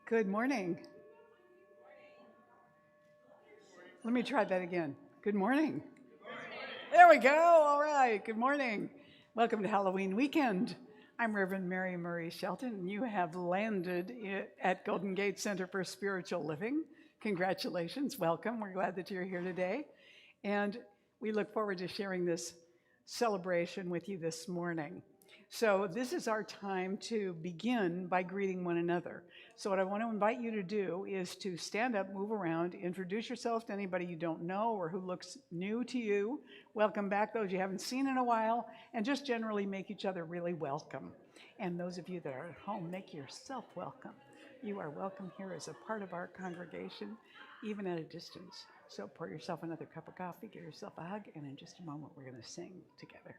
Good morning. Let me try that again. Good morning. There we go. All right. Good morning. Welcome to Halloween weekend. I'm Reverend Mary Murray Shelton, and you have landed at Golden Gate Center for Spiritual Living. Congratulations. Welcome. We're glad that you're here today. And we look forward to sharing this celebration with you this morning. So this is our time to begin by greeting one another. So what I want to invite you to do is to stand up, move around, introduce yourself to anybody you don't know or who looks new to you. Welcome back those you haven't seen in a while, and just generally make each other really welcome. And those of you that are at home, make yourself welcome. You are welcome here as a part of our congregation, even at a distance. So pour yourself another cup of coffee, give yourself a hug, and in just a moment we're going to sing together.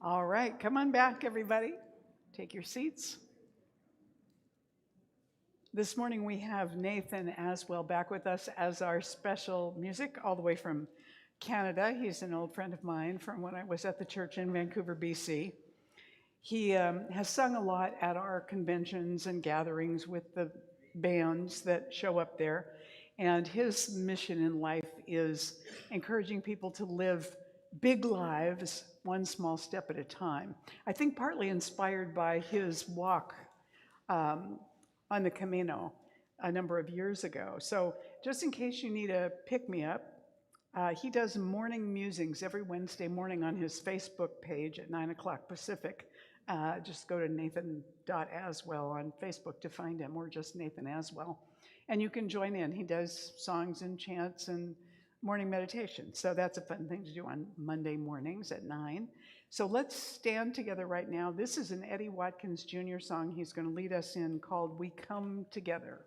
All right, come on back, everybody. Take your seats. This morning we have Nathan Aswell back with us as our special music, all the way from Canada. He's an old friend of mine from when I was at the church in Vancouver, BC. He has sung a lot at our conventions and gatherings with the bands that show up there. And his mission in life is encouraging people to live big lives, one small step at a time. I think partly inspired by his walk on the Camino a number of years ago. So just in case you need a pick-me-up, he does morning musings every Wednesday morning on his Facebook page at 9 o'clock Pacific. Just go to nathan.aswell on Facebook to find him, or just Nathan Aswell. And you can join in. He does songs and chants and morning meditation. So that's a fun thing to do on Monday mornings at 9. So let's stand together right now. This is an Eddie Watkins Jr. song he's going to lead us in called We Come Together.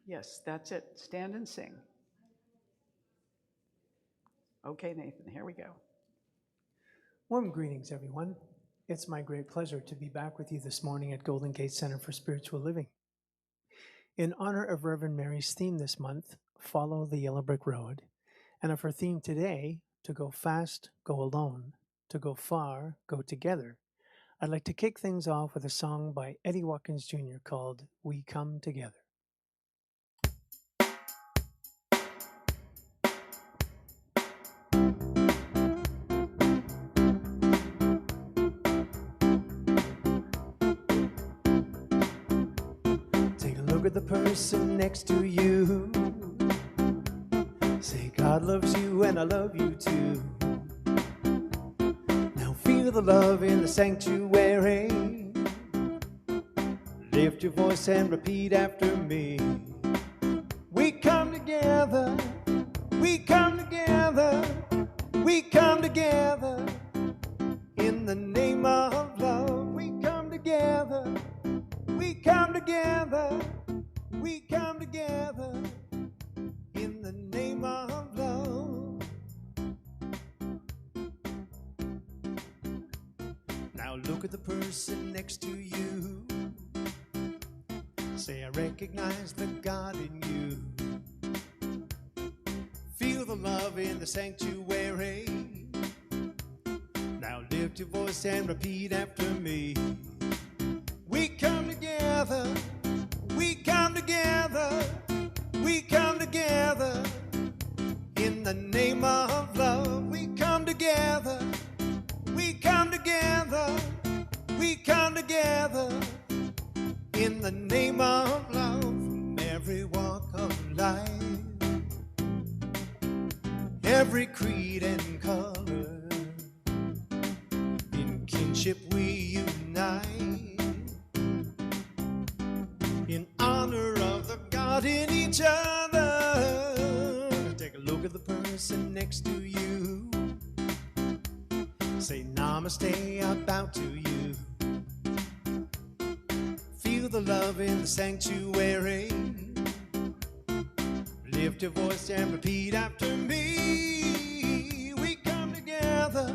Yes, that's it. Stand and sing. Okay, Nathan, here we go. Warm greetings, everyone. It's my great pleasure to be back with you this morning at Golden Gate Center for Spiritual Living. In honor of Reverend Mary's theme this month, Follow the Yellow Brick Road, and of her theme today, To Go Fast, Go Alone, To Go Far, Go Together, I'd like to kick things off with a song by Eddie Watkins Jr. called We Come Together. Look at the person next to you. Say, God loves you and I love you too. Now feel the love in the sanctuary. Lift your voice and repeat after me. We come together, we come together, we come together. In the name of love, we come together, we come together. We come together in the name of love. Now look at the person next to you. Say, I recognize the God in you. Feel the love in the sanctuary. Now lift your voice and repeat after me. We come together. We come together, we come together, in the name of love. We come together, we come together, we come together, in the name of love. From every walk of life, every creed and color, in kinship we unite. person next to you. Say namaste, I bow to you. Feel the love in the sanctuary. Lift your voice and repeat after me. We come together,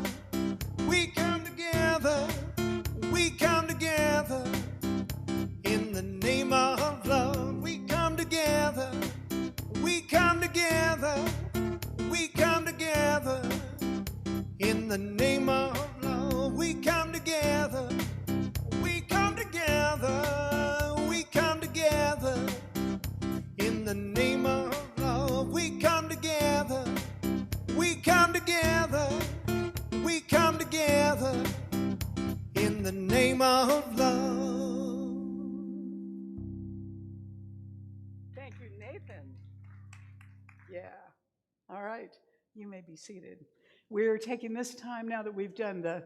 we come together, we come together in the name of love. We come together, we come together, we come together in the name of love. We come together, we come together, we come together in the name of love. We come together, we come together, we come together in the name of love. Thank you, Nathan. Yeah. All right. You may be seated. We're taking this time now that we've done the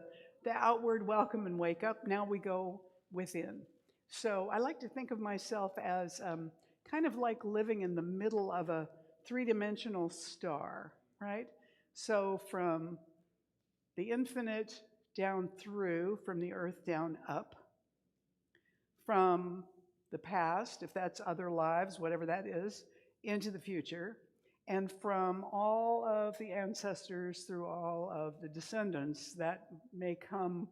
outward welcome and wake up. Now we go within. So I like to think of myself as kind of like living in the middle of a three-dimensional star, right? So from the infinite down through, from the earth down up, from the past, if that's other lives, whatever that is, into the future, and from all of the ancestors through all of the descendants that may come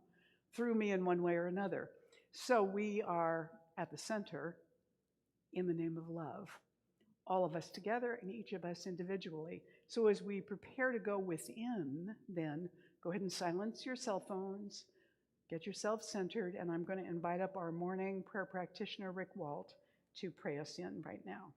through me in one way or another. So we are at the center in the name of love, all of us together and each of us individually. So as we prepare to go within, then go ahead and silence your cell phones, get yourself centered, and I'm going to invite up our morning prayer practitioner, Rick Walt, to pray us in right now.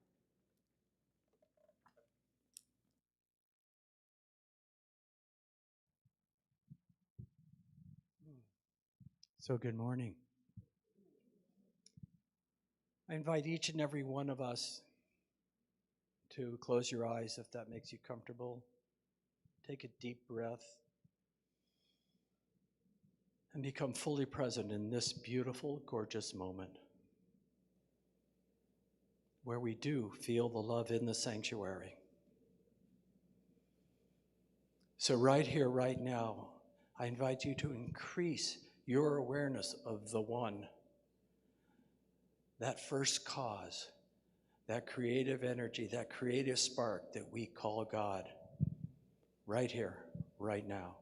So good morning. I invite each and every one of us to close your eyes if that makes you comfortable. Take a deep breath and become fully present in this beautiful, gorgeous moment where we do feel the love in the sanctuary. So right here, right now, I invite you to increase your awareness of the one, that first cause, that creative energy, that creative spark that we call God, right here, right now.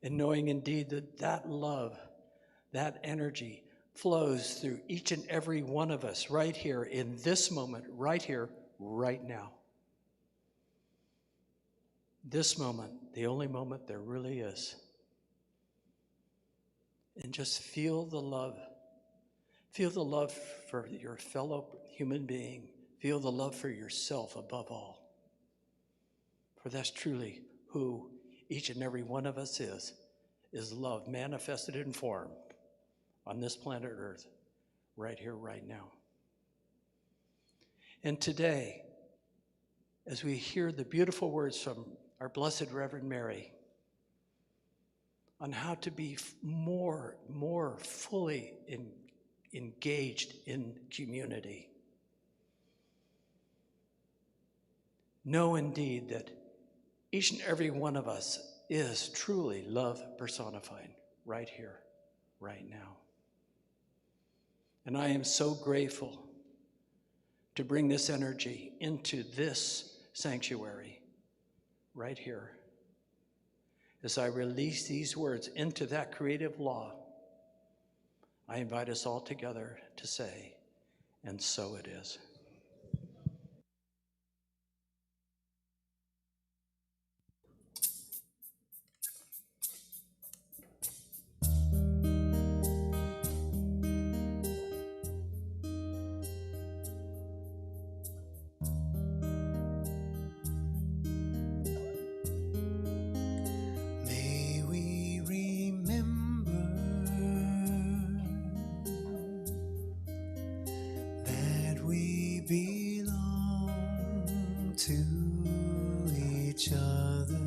And knowing indeed that that love, that energy flows through each and every one of us right here in this moment, right here, right now. This moment, the only moment there really is. And just feel the love. Feel the love for your fellow human being. Feel the love for yourself above all. For that's truly who each and every one of us is love manifested in form on this planet Earth, right here, right now. And today, as we hear the beautiful words from our Blessed Reverend Mary on how to be more fully engaged in community, know indeed that each and every one of us is truly love personified right here, right now. And I am so grateful to bring this energy into this sanctuary right here. As I release these words into that creative law, I invite us all together to say, and so it is. May we remember that we belong to each other.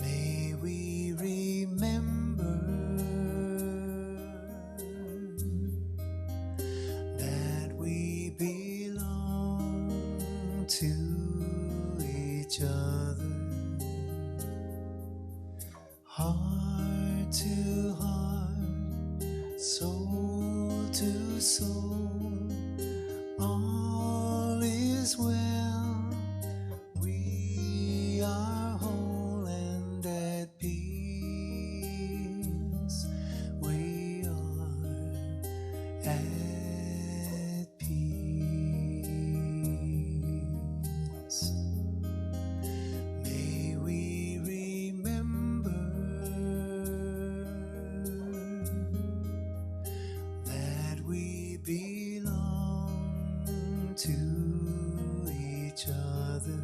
May we remember that we belong to each other, heart to heart, soul to soul, all is well. We are whole and at peace. We are at peace. May we remember that we belong to each other.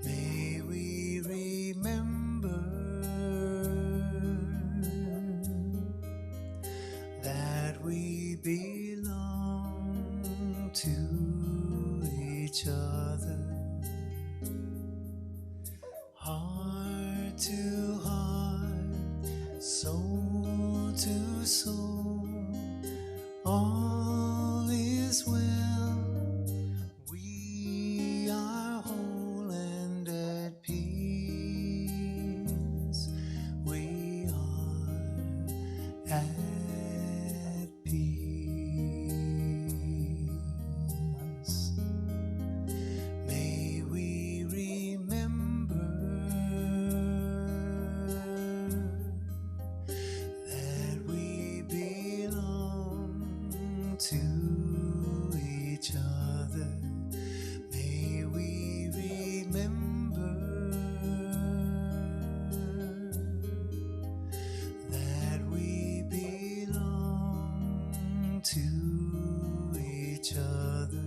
May we remember that we belong to each other. Heart to heart, soul to soul, all is well. We are whole and at peace. We are at peace. May we remember that we belong to each other. May we remember that we belong to each other.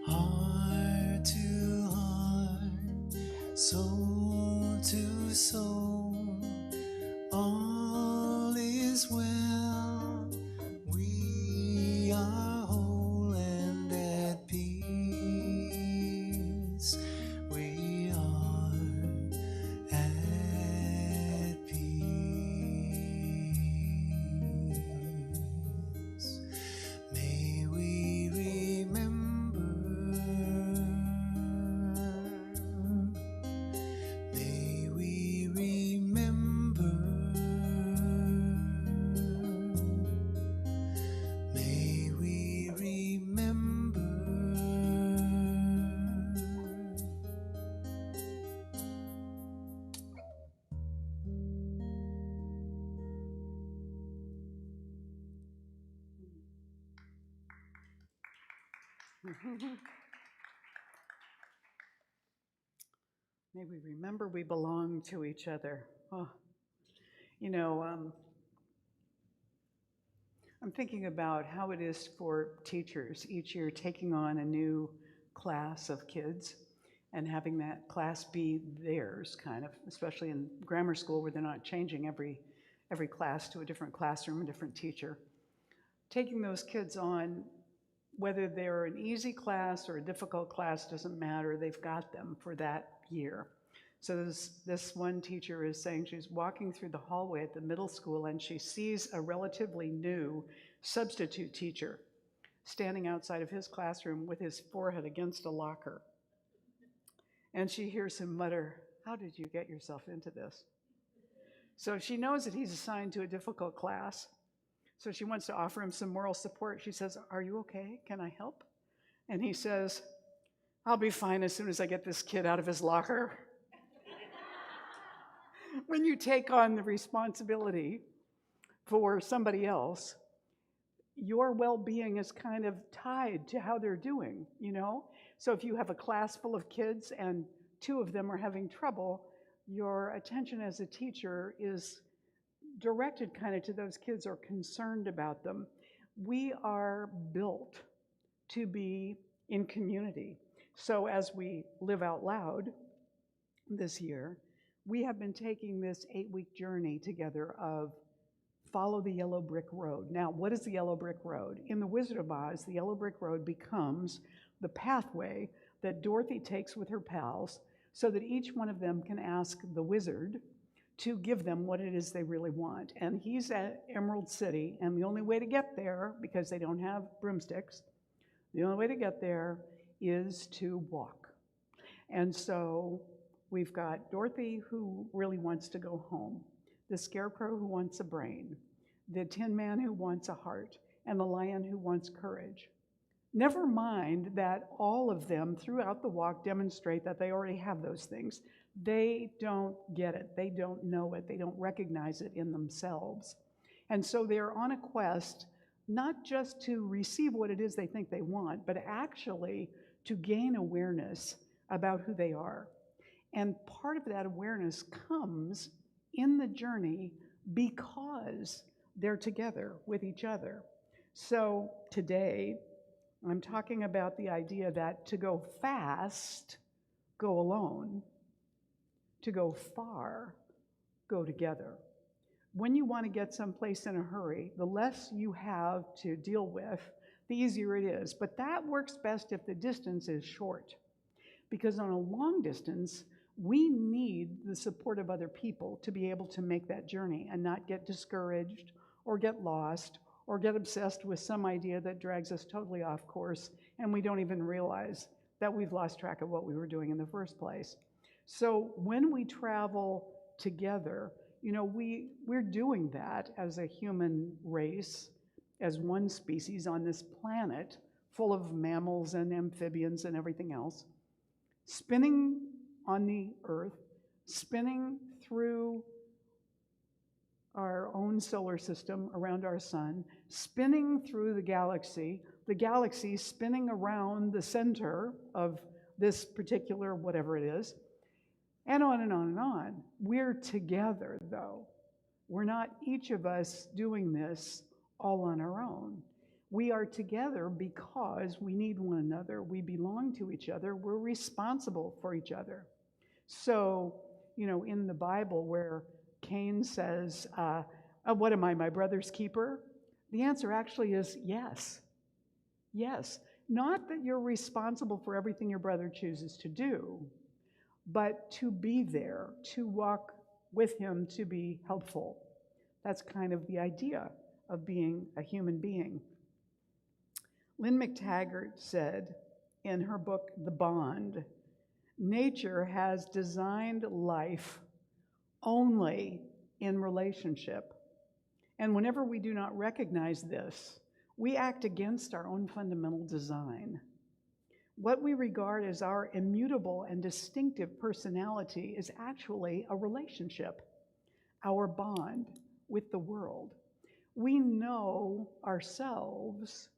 Heart to heart, soul to soul, all is well. We are whole and at peace. We are at peace. May we remember, may we remember, may we remember. May we remember we belong to each other. Oh, you know, I'm thinking about how it is for teachers each year taking on a new class of kids and having that class be theirs, kind of, especially in grammar school where they're not changing every class to a different classroom, a different teacher. Taking those kids on, whether they're an easy class or a difficult class, doesn't matter, they've got them for that year. So this one teacher is saying she's walking through the hallway at the middle school and she sees a relatively new substitute teacher standing outside of his classroom with his forehead against a locker. And she hears him mutter, "How did you get yourself into this?" So she knows that he's assigned to a difficult class. So she wants to offer him some moral support. She says, "Are you okay? Can I help?" And he says, "I'll be fine as soon as I get this kid out of his locker." When you take on the responsibility for somebody else, your well-being is kind of tied to how they're doing, you know? So if you have a class full of kids and 2 of them are having trouble, your attention as a teacher is directed kind of to those kids or concerned about them. We are built to be in community. So as we live out loud this year, we have been taking this 8-week journey together of follow the yellow brick road. Now, what is the yellow brick road? In The Wizard of Oz, the yellow brick road becomes the pathway that Dorothy takes with her pals so that each one of them can ask the wizard to give them what it is they really want. And he's at Emerald City, and the only way to get there, because they don't have broomsticks, the only way to get there is to walk. And so we've got Dorothy, who really wants to go home, the scarecrow who wants a brain, the Tin Man who wants a heart, and the lion who wants courage. Never mind that all of them throughout the walk demonstrate that they already have those things. They don't get it. They don't know it. They don't recognize it in themselves. And so they're on a quest, not just to receive what it is they think they want, but actually to gain awareness about who they are. And part of that awareness comes in the journey because they're together with each other. So today, I'm talking about the idea that to go fast, go alone. To go far, go together. When you want to get someplace in a hurry, the less you have to deal with, the easier it is. But that works best if the distance is short. Because on a long distance, we need the support of other people to be able to make that journey and not get discouraged or get lost or get obsessed with some idea that drags us totally off course and we don't even realize that we've lost track of what we were doing in the first place. So when we travel together, we're doing that as a human race, as one species on this planet full of mammals and amphibians and everything else, spinning on the earth, spinning through our own solar system around our sun, spinning through the galaxy spinning around the center of this particular whatever it is, and on and on and on. We're together, though. We're not each of us doing this all on our own. We are together because we need one another. We belong to each other. We're responsible for each other. So, in the Bible where Cain says, what am I, my brother's keeper? The answer actually is yes. Yes. Not that you're responsible for everything your brother chooses to do, but to be there, to walk with him, to be helpful. That's kind of the idea of being a human being. Lynn McTaggart said in her book, The Bond, nature has designed life only in relationship. And whenever we do not recognize this, we act against our own fundamental design. What we regard as our immutable and distinctive personality is actually a relationship, our bond with the world. We know ourselves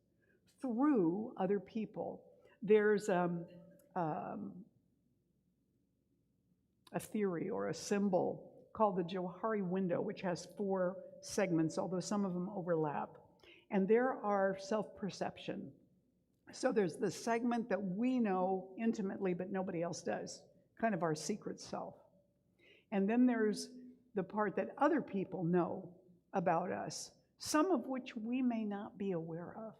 through other people. There's a theory or a symbol called the Johari window, which has 4 segments, although some of them overlap. And there are self-perception. So there's the segment that we know intimately, but nobody else does, kind of our secret self. And then there's the part that other people know about us, some of which we may not be aware of.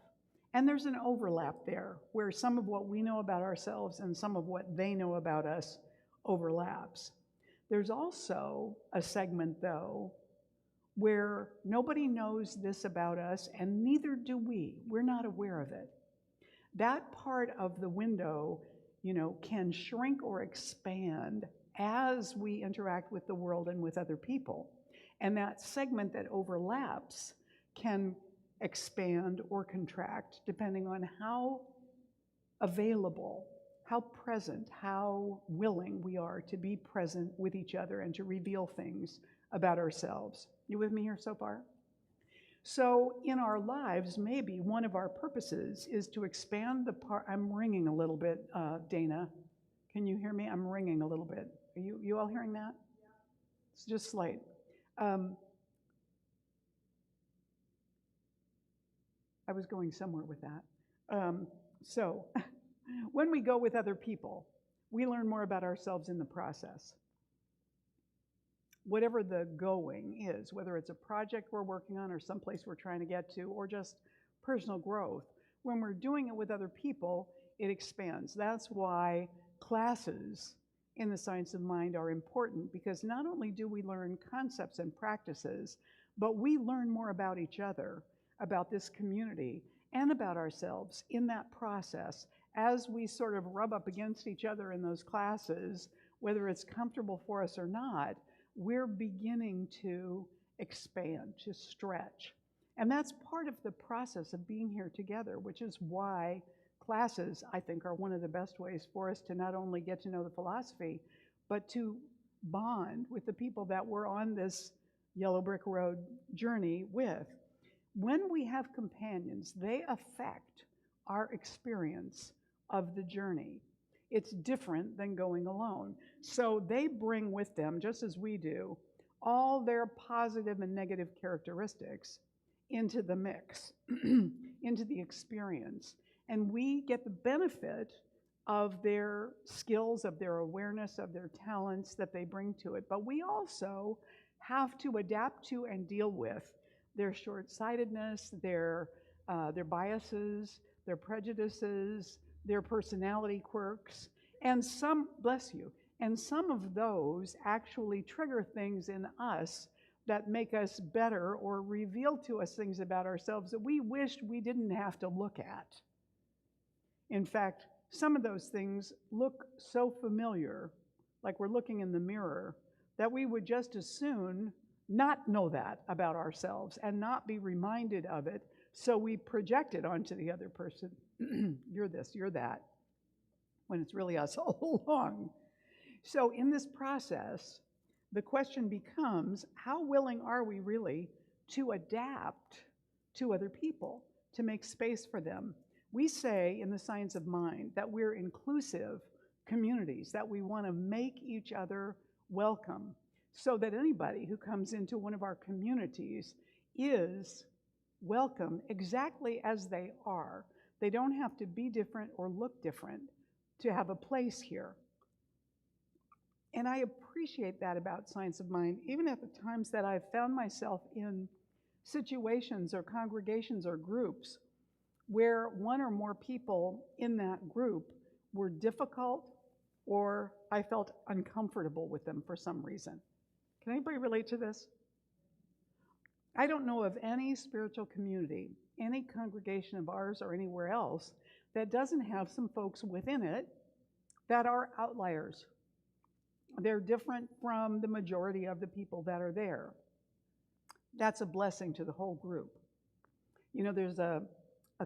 And there's an overlap there, where some of what we know about ourselves and some of what they know about us overlaps. There's also a segment, though, where nobody knows this about us, and neither do we. We're not aware of it. That part of the window, can shrink or expand as we interact with the world and with other people. And that segment that overlaps can expand or contract depending on how available, how present, how willing we are to be present with each other and to reveal things about ourselves. You with me here so far? So in our lives, maybe one of our purposes is to expand the part. I'm ringing a little bit, Dana. Can you hear me? I'm ringing a little bit. Are you all hearing that? Yeah. It's just slight. I was going somewhere with that. So when we go with other people, we learn more about ourselves in the process. Whatever the going is, whether it's a project we're working on or someplace we're trying to get to, or just personal growth, when we're doing it with other people, it expands. That's why classes in the science of mind are important, because not only do we learn concepts and practices, but we learn more about each other, about this community, and about ourselves in that process as we sort of rub up against each other in those classes, whether it's comfortable for us or not, we're beginning to expand, to stretch. And that's part of the process of being here together, which is why classes, I think, are one of the best ways for us to not only get to know the philosophy, but to bond with the people that we're on this yellow brick road journey with. When we have companions, they affect our experience of the journey. It's different than going alone. So they bring with them, just as we do, all their positive and negative characteristics into the mix, into the experience. And we get the benefit of their skills, of their awareness, of their talents that they bring to it. But we also have to adapt to and deal with their short-sightedness, their biases, their prejudices, their personality quirks, and some, bless you, and some of those actually trigger things in us that make us better or reveal to us things about ourselves that we wished we didn't have to look at. In fact, some of those things look so familiar, like we're looking in the mirror, that we would just as soon not know that about ourselves and not be reminded of it, so we project it onto the other person. You're this, you're that, when it's really us all along. So in this process, the question becomes, how willing are we really to adapt to other people, to make space for them? We say in the science of mind that we're inclusive communities, that we want to make each other welcome, so that anybody who comes into one of our communities is welcome exactly as they are. They don't have to be different or look different to have a place here. And I appreciate that about science of mind, even at the times that I've found myself in situations or congregations or groups where one or more people in that group were difficult or I felt uncomfortable with them for some reason. Can anybody relate to this? I don't know of any spiritual community, any congregation of ours or anywhere else, that doesn't have some folks within it that are outliers. They're different from the majority of the people that are there. That's a blessing to the whole group. You know, there's a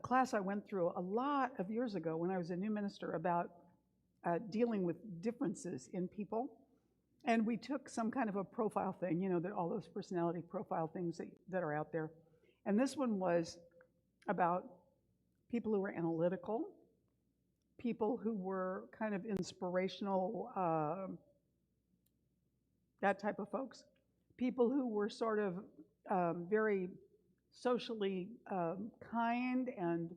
class I went through a lot of years ago when I was a new minister about dealing with differences in people. And we took some kind of a profile thing, you know, all those personality profile things that are out there. And this one was about people who were analytical, people who were kind of inspirational, that type of folks, people who were sort of very socially kind and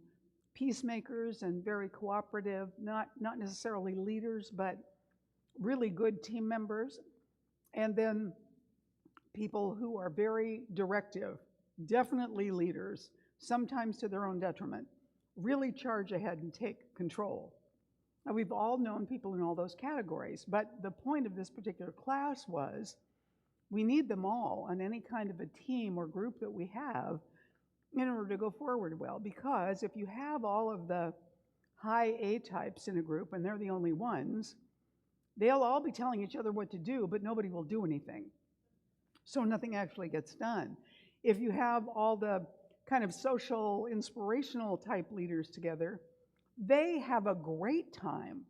peacemakers and very cooperative, not necessarily leaders, but really good team members. And then people who are very directive, definitely leaders, sometimes to their own detriment, really charge ahead and take control. Now, we've all known people in all those categories, but the point of this particular class was we need them all on any kind of a team or group that we have in order to go forward well, because if you have all of the high A types in a group and they're the only ones, they'll all be telling each other what to do, but nobody will do anything. So nothing actually gets done. If you have all the kind of social, inspirational type leaders together, they have a great time.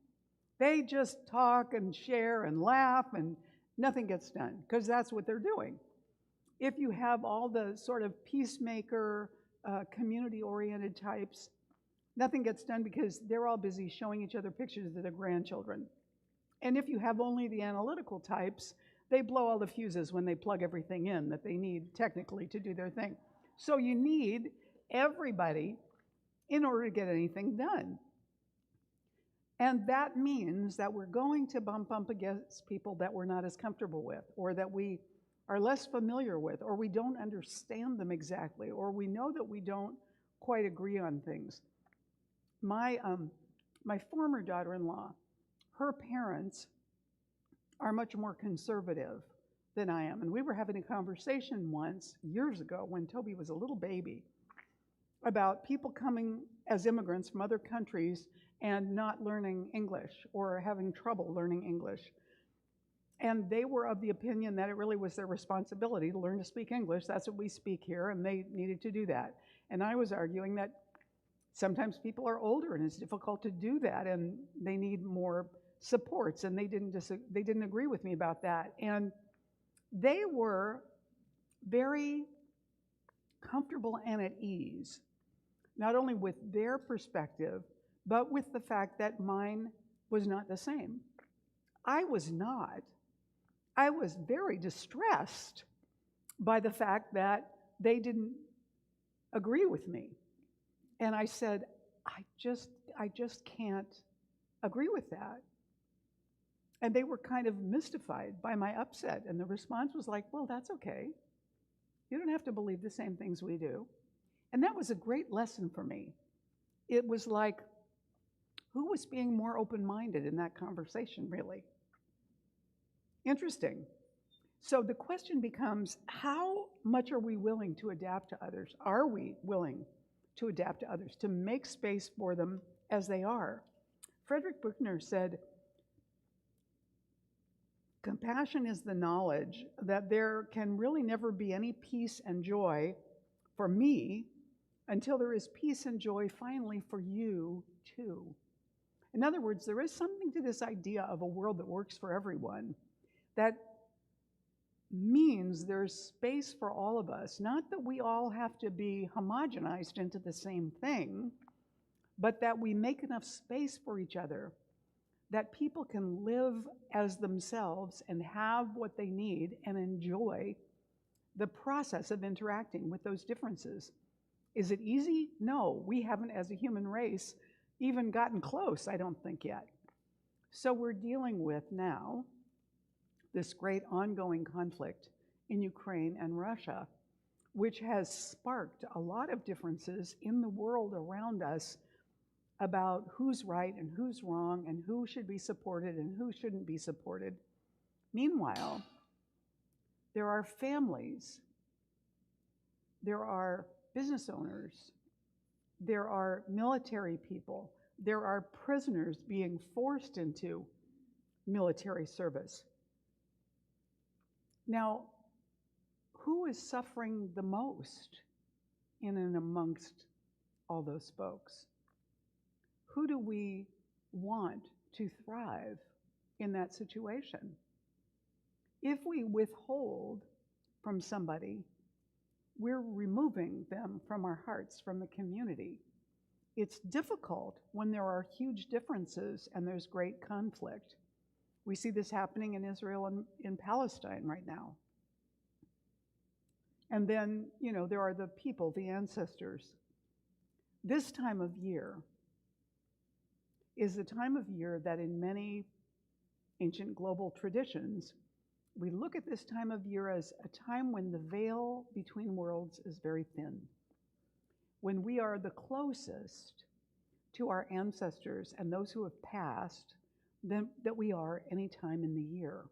They just talk and share and laugh and nothing gets done because that's what they're doing. If you have all the sort of peacemaker, community-oriented types, nothing gets done because they're all busy showing each other pictures of their grandchildren. And if you have only the analytical types, they blow all the fuses when they plug everything in that they need technically to do their thing. So you need everybody in order to get anything done. And that means that we're going to bump up against people that we're not as comfortable with, or that we are less familiar with, or we don't understand them exactly, or we know that we don't quite agree on things. My former daughter-in-law, her parents are much more conservative than I am. And we were having a conversation once, years ago, when Toby was a little baby, about people coming as immigrants from other countries and not learning English or having trouble learning English. And they were of the opinion that it really was their responsibility to learn to speak English. That's what we speak here, and they needed to do that. And I was arguing that sometimes people are older and it's difficult to do that, and they need more supports, and they didn't agree with me about that. And they were very comfortable and at ease, not only with their perspective, but with the fact that mine was not the same. I was not. I was very distressed by the fact that they didn't agree with me. And I said, I just can't agree with that. And they were kind of mystified by my upset. And the response was like, well, that's okay. You don't have to believe the same things we do. And that was a great lesson for me. It was like, who was being more open-minded in that conversation, really? Interesting. So the question becomes, how much are we willing to adapt to others? Are we willing to adapt to others, to make space for them as they are? Frederick Buechner said, compassion is the knowledge that there can really never be any peace and joy for me until there is peace and joy finally for you too. In other words, there is something to this idea of a world that works for everyone that means there's space for all of us. Not that we all have to be homogenized into the same thing, but that we make enough space for each other, that people can live as themselves and have what they need and enjoy the process of interacting with those differences. Is it easy? No, we haven't, as a human race, even gotten close, I don't think yet. So we're dealing with now this great ongoing conflict in Ukraine and Russia, which has sparked a lot of differences in the world around us about who's right and who's wrong and who should be supported and who shouldn't be supported. Meanwhile, there are families, there are business owners, there are military people, there are prisoners being forced into military service. Now, who is suffering the most in and amongst all those folks? Who do we want to thrive in that situation? If we withhold from somebody, we're removing them from our hearts, from the community. It's difficult when there are huge differences and there's great conflict. We see this happening in Israel and in Palestine right now. And then, there are the people, the ancestors. This time of year is the time of year that in many ancient global traditions, we look at this time of year as a time when the veil between worlds is very thin, when we are the closest to our ancestors and those who have passed that we are any time in the year.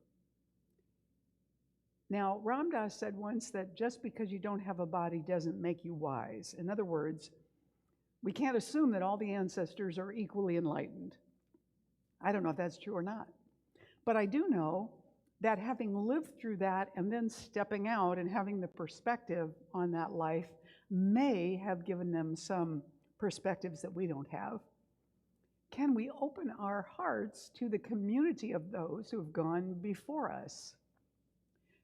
Now, Ram Dass said once that just because you don't have a body doesn't make you wise. In other words, we can't assume that all the ancestors are equally enlightened. I don't know if that's true or not. But I do know that having lived through that and then stepping out and having the perspective on that life may have given them some perspectives that we don't have. Can we open our hearts to the community of those who have gone before us?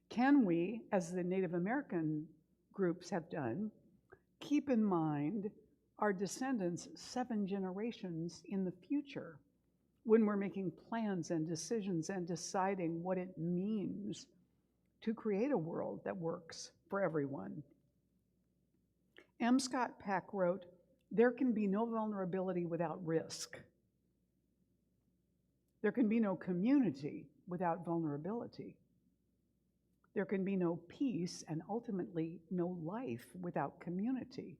Can we, as the Native American groups have done, keep in mind our descendants 7 generations in the future when we're making plans and decisions and deciding what it means to create a world that works for everyone? M. Scott Peck wrote, "There can be no vulnerability without risk. There can be no community without vulnerability. There can be no peace and ultimately no life without community."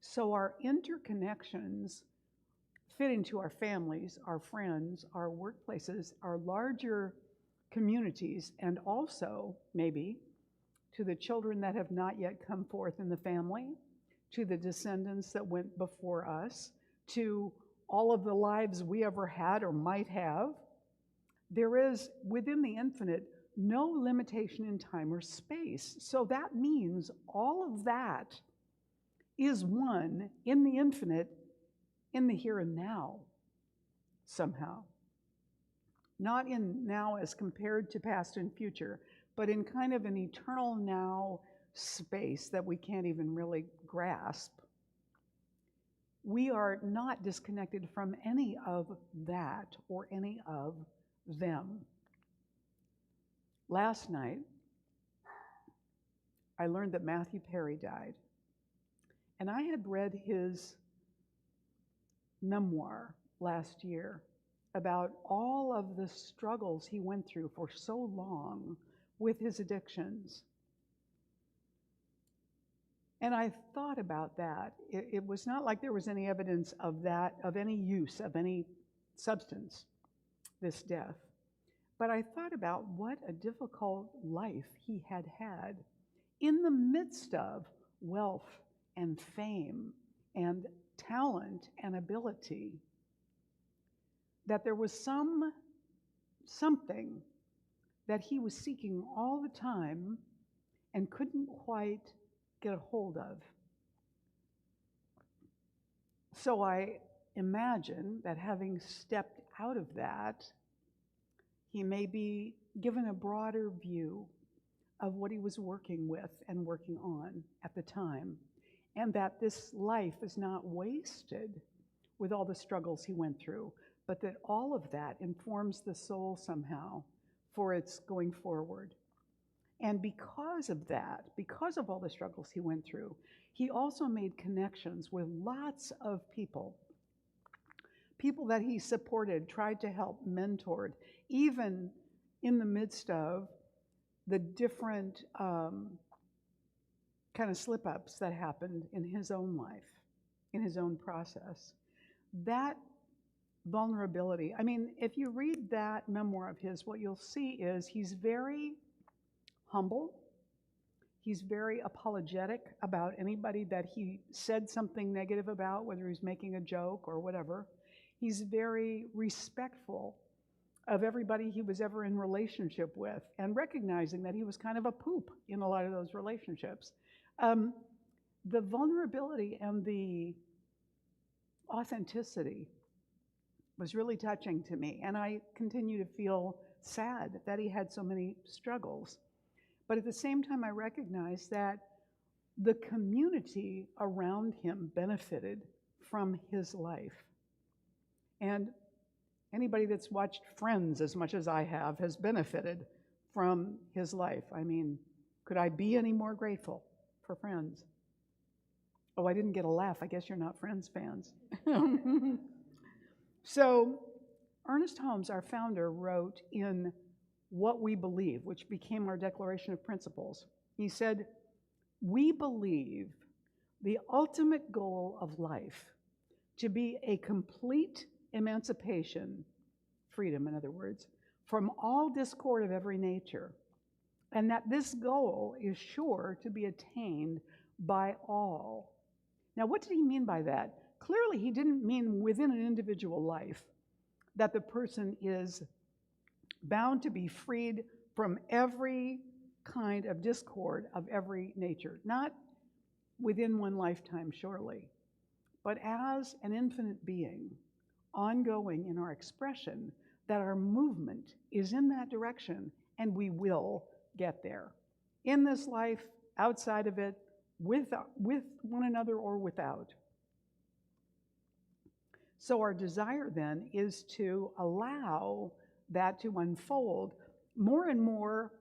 So our interconnections fit into our families, our friends, our workplaces, our larger communities, and also maybe to the children that have not yet come forth in the family, to the descendants that went before us, to all of the lives we ever had or might have. There is, within the infinite, no limitation in time or space. So that means all of that is one in the infinite, in the here and now, somehow. Not in now as compared to past and future, but in kind of an eternal now space that we can't even really grasp. We are not disconnected from any of that or any of them. Last night, I learned that Matthew Perry died. And I had read his memoir last year about all of the struggles he went through for so long with his addictions. And I thought about that. It was not like there was any evidence of that, of any use of any substance, this death. But I thought about what a difficult life he had had in the midst of wealth and fame and talent and ability. That there was something that he was seeking all the time and couldn't quite get a hold of. So I imagine that having stepped out of that, he may be given a broader view of what he was working with and working on at the time, and that this life is not wasted with all the struggles he went through, but that all of that informs the soul somehow for its going forward. And because of that, because of all the struggles he went through, he also made connections with lots of people that he supported, tried to help, mentored, even in the midst of the different kind of slip-ups that happened in his own life, in his own process. That vulnerability, I mean, if you read that memoir of his, what you'll see is he's very humble. He's very apologetic about anybody that he said something negative about, whether he's making a joke or whatever. He's very respectful of everybody he was ever in relationship with, and recognizing that he was kind of a poop in a lot of those relationships. The vulnerability and the authenticity was really touching to me, and I continue to feel sad that he had so many struggles. But at the same time, I recognize that the community around him benefited from his life. And anybody that's watched Friends as much as I have has benefited from his life. I mean, could I be any more grateful for Friends? Oh, I didn't get a laugh. I guess you're not Friends fans. So Ernest Holmes, our founder, wrote in What We Believe, which became our Declaration of Principles. He said, "We believe the ultimate goal of life to be a complete emancipation, freedom in other words, from all discord of every nature, and that this goal is sure to be attained by all." Now, what did he mean by that? Clearly, he didn't mean within an individual life that the person is bound to be freed from every kind of discord of every nature. Not within one lifetime, surely, but as an infinite being, ongoing in our expression, that our movement is in that direction, and we will get there. In this life, outside of it, with one another or without. So our desire then is to allow that to unfold more and more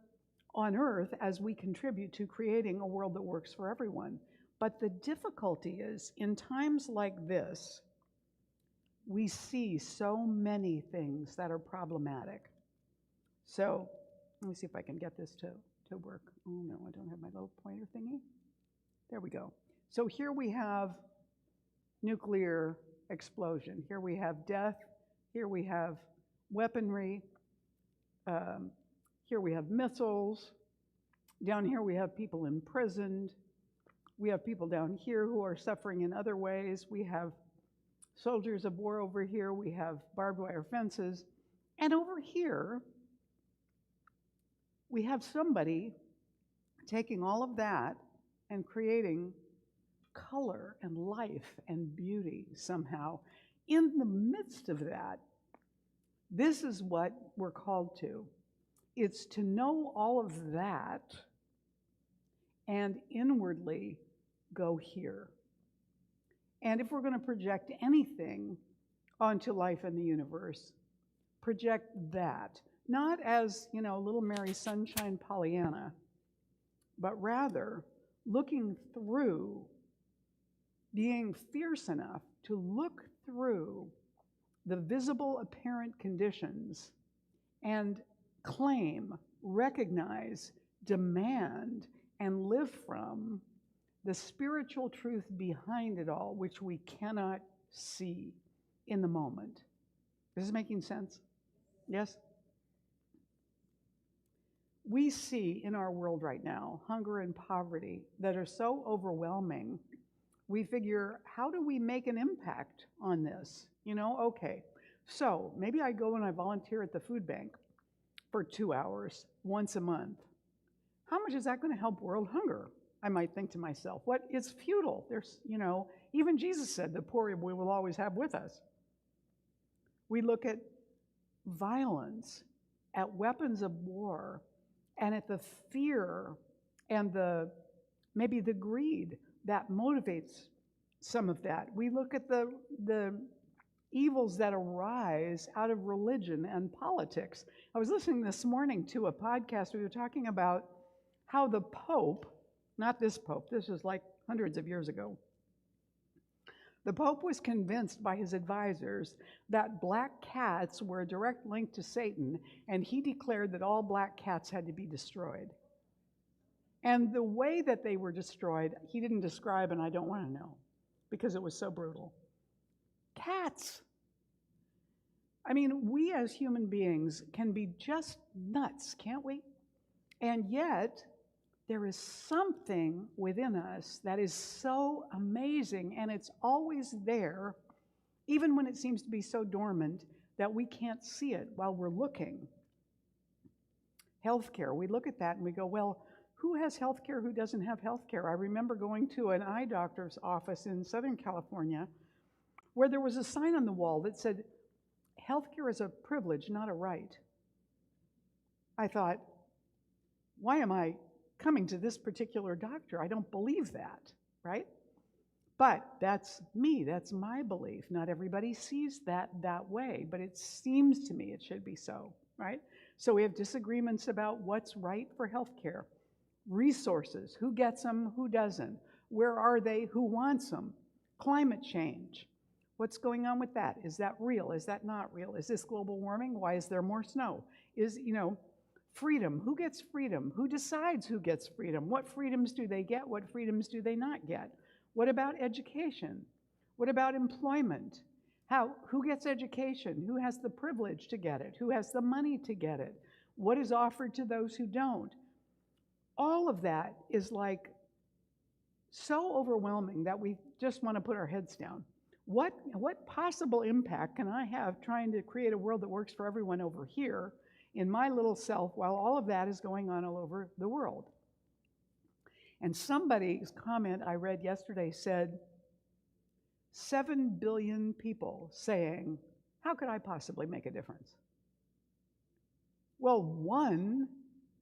on earth as we contribute to creating a world that works for everyone. But the difficulty is, in times like this, we see so many things that are problematic. So, let me see if I can get this to work. Oh no, I don't have my little pointer thingy. There we go. So here we have nuclear explosion. Here we have death. Here we have weaponry. Here we have missiles. Down here we have people imprisoned. We have people down here who are suffering in other ways. We have soldiers of war over here. We have barbed wire fences. And over here, we have somebody taking all of that and creating color and life and beauty somehow. In the midst of that, this is what we're called to. It's to know all of that and inwardly go here. And if we're going to project anything onto life in the universe, project that. Not as, little Mary Sunshine Pollyanna, but rather looking through, being fierce enough to look through the visible apparent conditions and claim, recognize, demand, and live from the spiritual truth behind it all, which we cannot see in the moment. Is this making sense? Yes? We see in our world right now hunger and poverty that are so overwhelming. We figure, how do we make an impact on this? Okay, so maybe I go and I volunteer at the food bank for 2 hours once a month. How much is that going to help world hunger? I might think to myself, what is futile? There's, even Jesus said the poor we will always have with us. We look at violence, at weapons of war, and at the fear and maybe the greed that motivates some of that. We look at the evils that arise out of religion and politics. I was listening this morning to a podcast where they were talking about how the Pope, not this Pope, this was like hundreds of years ago, the Pope was convinced by his advisors that black cats were a direct link to Satan, and he declared that all black cats had to be destroyed. And the way that they were destroyed, he didn't describe, and I don't want to know, because it was so brutal. Cats. I mean, we as human beings can be just nuts, can't we? And yet, there is something within us that is so amazing, and it's always there, even when it seems to be so dormant that we can't see it while we're looking. Healthcare, we look at that and we go, well, who has healthcare, who doesn't have healthcare? I remember going to an eye doctor's office in Southern California where there was a sign on the wall that said, healthcare is a privilege, not a right. I thought, why am I coming to this particular doctor? I don't believe that, right? But that's me, that's my belief. Not everybody sees that way, but it seems to me it should be so, right? So we have disagreements about what's right for healthcare. Resources, who gets them, who doesn't? Where are they, who wants them? Climate change, what's going on with that? Is that real? Is that not real? Is this global warming? Why is there more snow? Freedom, who gets freedom? Who decides who gets freedom? What freedoms do they get? What freedoms do they not get? What about education? What about employment? Who gets education? Who has the privilege to get it? Who has the money to get it? What is offered to those who don't? All of that is like so overwhelming that we just want to put our heads down. What possible impact can I have trying to create a world that works for everyone over here in my little self while all of that is going on all over the world? And somebody's comment I read yesterday said, 7 billion people saying, how could I possibly make a difference? Well, one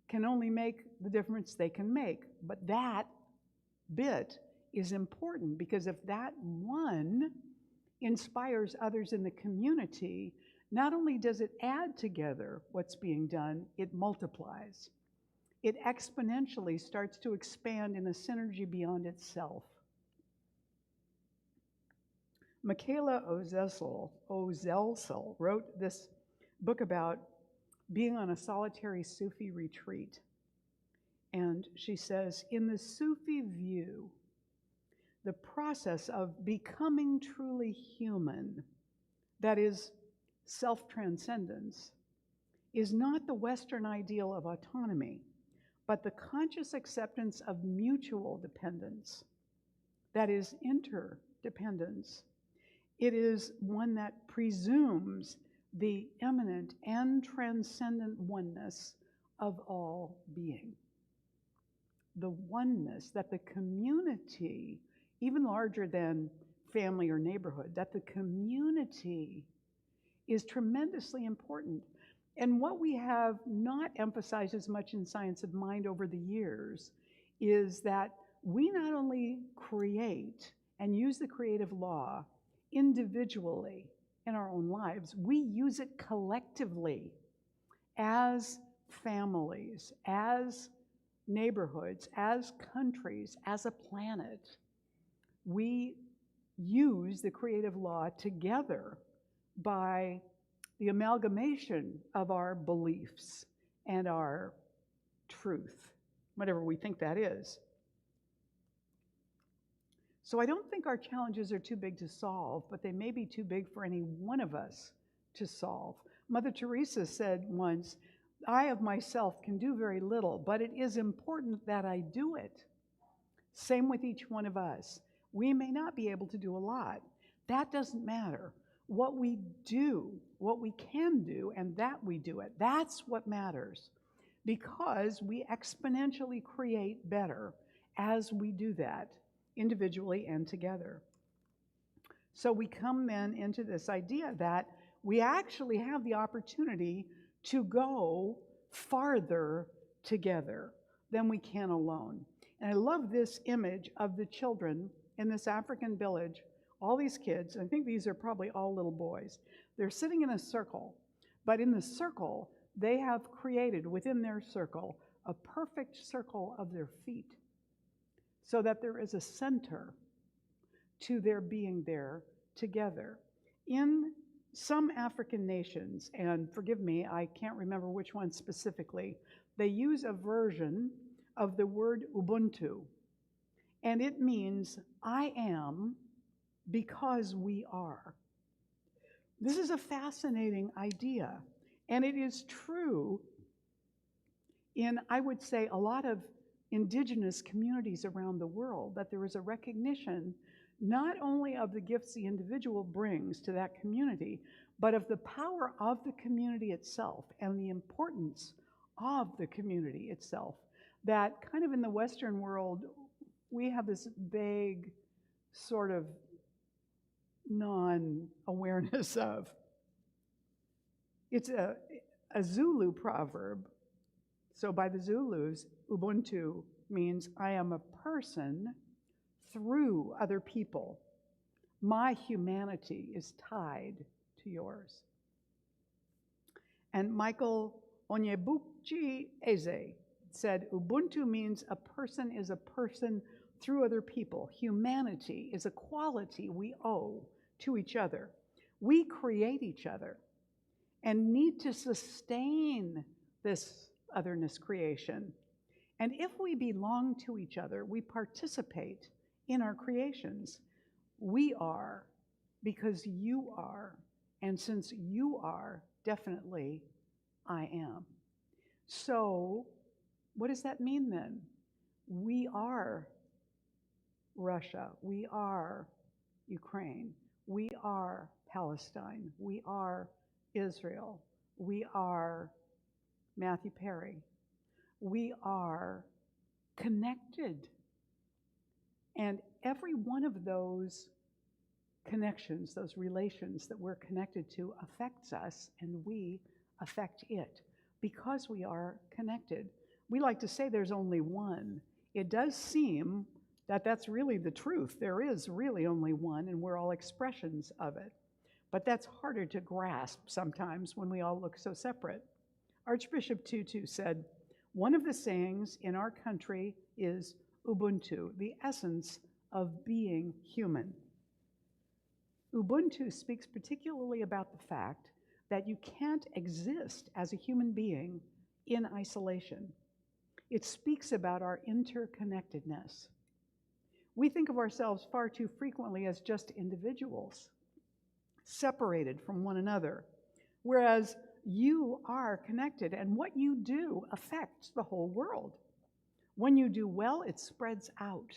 can only make the difference they can make, but that bit is important because if that one inspires others in the community, not only does it add together what's being done, it multiplies. It exponentially starts to expand in a synergy beyond itself. Michaela Ozelcel wrote this book about being on a solitary Sufi retreat. And she says, in the Sufi view, the process of becoming truly human, that is, self-transcendence, is not the Western ideal of autonomy, but the conscious acceptance of mutual dependence. that is interdependence. It is one that presumes the immanent and transcendent oneness of all being. The oneness that the community, even larger than family or neighborhood, that the community is tremendously important. And what we have not emphasized as much in science of mind over the years is that we not only create and use the creative law individually in our own lives, we use it collectively as families, as neighborhoods, as countries, as a planet. We use the creative law together by the amalgamation of our beliefs and our truth, whatever we think that is. So I don't think our challenges are too big to solve, but they may be too big for any one of us to solve. Mother Teresa said once, I of myself can do very little, but it is important that I do it. Same with each one of us. We may not be able to do a lot. That doesn't matter. What we do, what we can do, and that we do it, that's what matters. Because we exponentially create better as we do that, individually and together. So we come then into this idea that we actually have the opportunity to go farther together than we can alone. And I love this image of the children in this African village, all these kids, I think these are probably all little boys. They're sitting in a circle, but in the circle, they have created within their circle a perfect circle of their feet so that there is a center to their being there together. In some African nations, and forgive me, I can't remember which one specifically, they use a version of the word Ubuntu, and it means I am because we are. This is a fascinating idea, and it is true in, I would say, a lot of indigenous communities around the world, that there is a recognition not only of the gifts the individual brings to that community, but of the power of the community itself and the importance of the community itself. That kind of in the Western world, we have this vague sort of non-awareness of. It's a Zulu proverb. So by the Zulus, Ubuntu means I am a person through other people. My humanity is tied to yours. And Michael Onyebuchi Eze said, Ubuntu means a person is a person through other people. Humanity is a quality we owe to each other. We create each other and need to sustain this otherness creation. And if we belong to each other, we participate in our creations. We are because you are, and since you are, definitely I am. So what does that mean then? We are Russia, we are Ukraine, we are Palestine, we are Israel, we are Matthew Perry. We are connected. And every one of those connections, those relations that we're connected to affects us, and we affect it because we are connected. We like to say there's only one. It does seem that that's really the truth. There is really only one, and we're all expressions of it. But that's harder to grasp sometimes when we all look so separate. Archbishop Tutu said, one of the sayings in our country is Ubuntu, the essence of being human. Ubuntu speaks particularly about the fact that you can't exist as a human being in isolation. It speaks about our interconnectedness. We think of ourselves far too frequently as just individuals, separated from one another, whereas you are connected, and what you do affects the whole world. When you do well, it spreads out.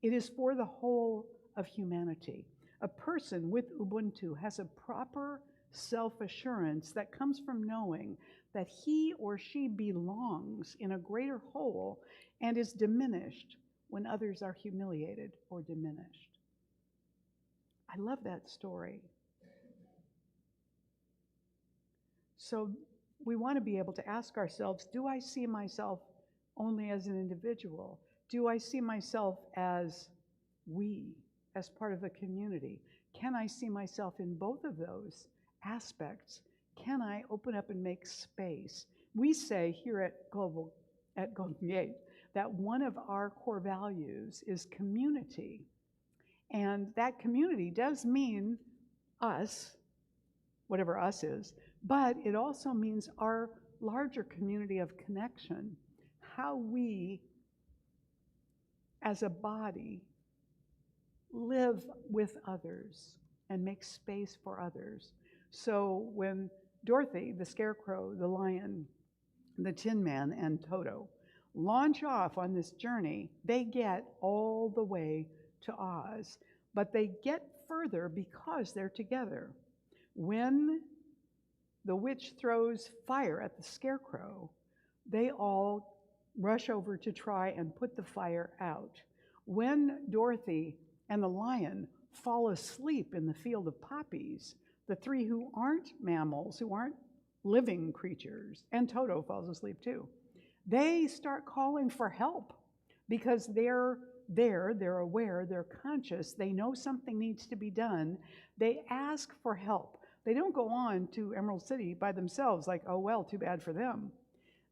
It is for the whole of humanity. A person with Ubuntu has a proper self-assurance that comes from knowing that he or she belongs in a greater whole and is diminished when others are humiliated or diminished. I love that story. So we want to be able to ask ourselves, do I see myself only as an individual? Do I see myself as we, as part of a community? Can I see myself in both of those aspects? Can I open up and make space? We say here at Golden Gate that one of our core values is community. And that community does mean us, whatever us is, but it also means our larger community of connection, how we as a body live with others and make space for others. So when Dorothy, the scarecrow, the lion, the Tin Man, and Toto launch off on this journey, they get all the way to Oz, but they get further because they're together. When the witch throws fire at the scarecrow, they all rush over to try and put the fire out. When Dorothy and the lion fall asleep in the field of poppies, the three who aren't mammals, who aren't living creatures, and Toto falls asleep too, they start calling for help because they're there, they're aware, they're conscious, they know something needs to be done. They ask for help. They don't go on to Emerald City by themselves like, oh well, too bad for them.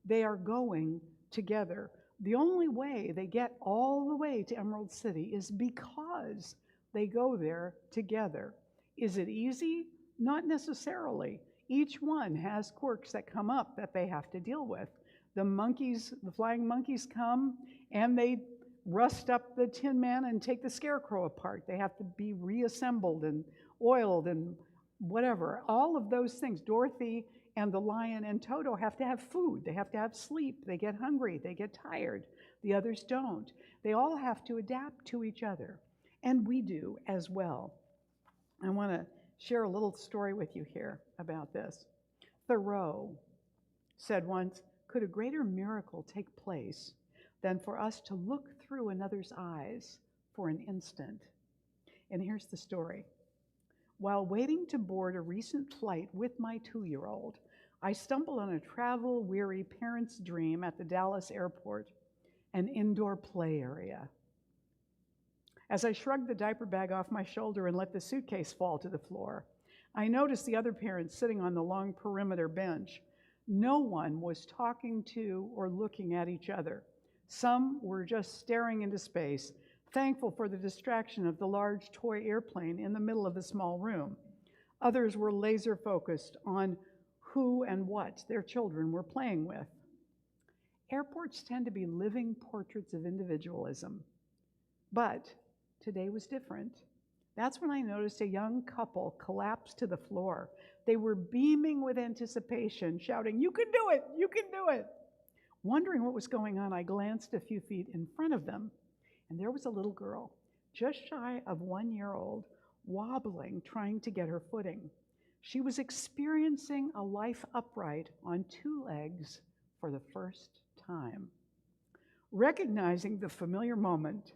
They are going together. The only way they get all the way to Emerald City is because they go there together. Is it easy? Not necessarily. Each one has quirks that come up that they have to deal with. The monkeys, the flying monkeys come and they rust up the Tin Man and take the scarecrow apart. They have to be reassembled and oiled and whatever. All of those things. Dorothy and the lion and Toto have to have food. They have to have sleep. They get hungry. They get tired. The others don't. They all have to adapt to each other. And we do as well. I want to share a little story with you here about this. Thoreau said once, could a greater miracle take place than for us to look through another's eyes for an instant? And here's the story. While waiting to board a recent flight with my 2-year-old, I stumbled on a travel-weary parent's dream at the Dallas airport, an indoor play area. As I shrugged the diaper bag off my shoulder and let the suitcase fall to the floor, I noticed the other parents sitting on the long perimeter bench. No one was talking to or looking at each other. Some were just staring into space, thankful for the distraction of the large toy airplane in the middle of the small room. Others were laser focused on who and what their children were playing with. Airports tend to be living portraits of individualism, but today was different. That's when I noticed a young couple collapse to the floor. They were beaming with anticipation, shouting, "You can do it! You can do it!" Wondering what was going on, I glanced a few feet in front of them, and there was a little girl, just shy of 1 year old, wobbling, trying to get her footing. She was experiencing a life upright on 2 legs for the first time. Recognizing the familiar moment,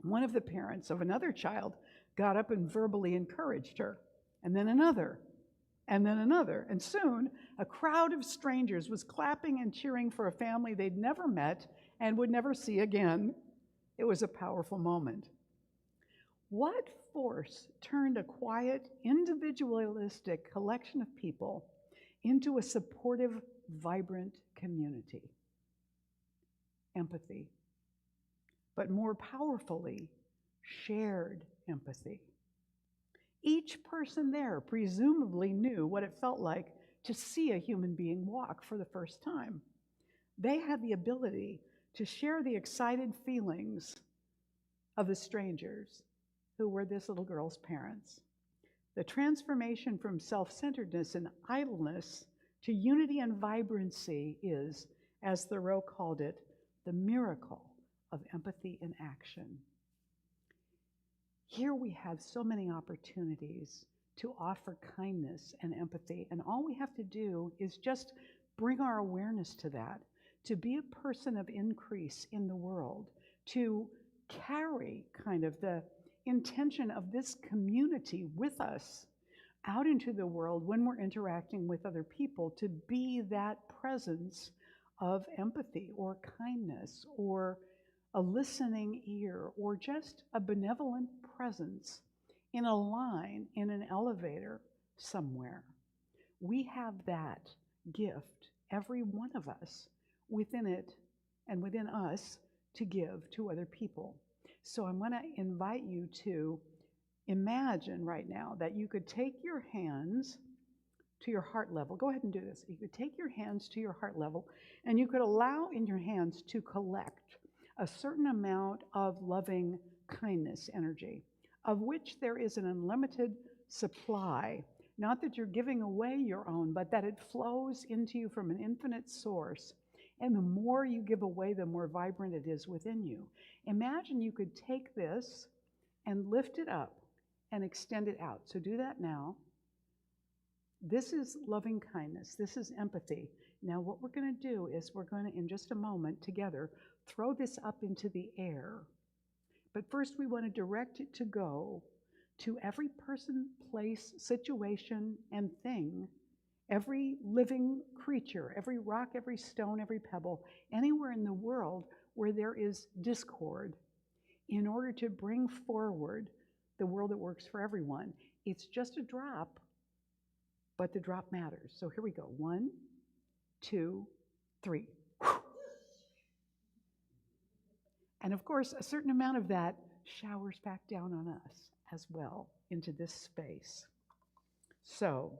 one of the parents of another child got up and verbally encouraged her, and then another, and then another. And soon, a crowd of strangers was clapping and cheering for a family they'd never met and would never see again. It was a powerful moment. What force turned a quiet, individualistic collection of people into a supportive, vibrant community? Empathy. But more powerfully, shared empathy. Each person there presumably knew what it felt like to see a human being walk for the first time. They had the ability to share the excited feelings of the strangers who were this little girl's parents. The transformation from self-centeredness and idleness to unity and vibrancy is, as Thoreau called it, the miracle of empathy in action. Here we have so many opportunities to offer kindness and empathy, and all we have to do is just bring our awareness to that, to be a person of increase in the world, to carry kind of the intention of this community with us out into the world when we're interacting with other people, to be that presence of empathy or kindness or a listening ear or just a benevolent presence in a line, in an elevator somewhere. We have that gift, every one of us, within it and within us to give to other people. So I'm going to invite you to imagine right now that you could take your hands to your heart level. Go ahead and do this. You could take your hands to your heart level, and you could allow in your hands to collect a certain amount of loving kindness energy, of which there is an unlimited supply. Not that you're giving away your own, but that it flows into you from an infinite source. And the more you give away, the more vibrant it is within you. Imagine you could take this and lift it up and extend it out. So do that now. This is loving kindness. This is empathy. Now what we're going to do is we're going to, in just a moment together, throw this up into the air. But first we want to direct it to go to every person, place, situation, and thing, every living creature, every rock, every stone, every pebble, anywhere in the world where there is discord, in order to bring forward the world that works for everyone. It's just a drop, but the drop matters. So here we go. 1, 2, 3. And of course, a certain amount of that showers back down on us as well into this space. So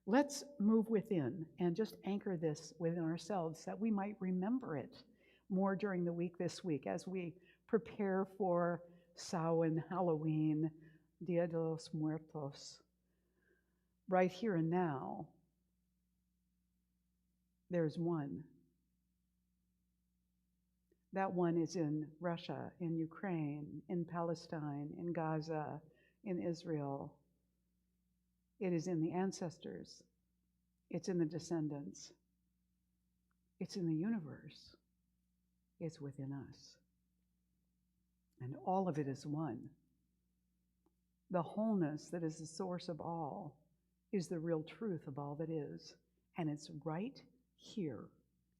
let's move within and just anchor this within ourselves that we might remember it more during the week this week as we prepare for Samhain, Halloween, Dia de los Muertos. Right here and now, there's one. That one is in Russia, in Ukraine, in Palestine, in Gaza, in Israel. It is in the ancestors. It's in the descendants. It's in the universe. It's within us. And all of it is one. The wholeness that is the source of all is the real truth of all that is. And it's right here,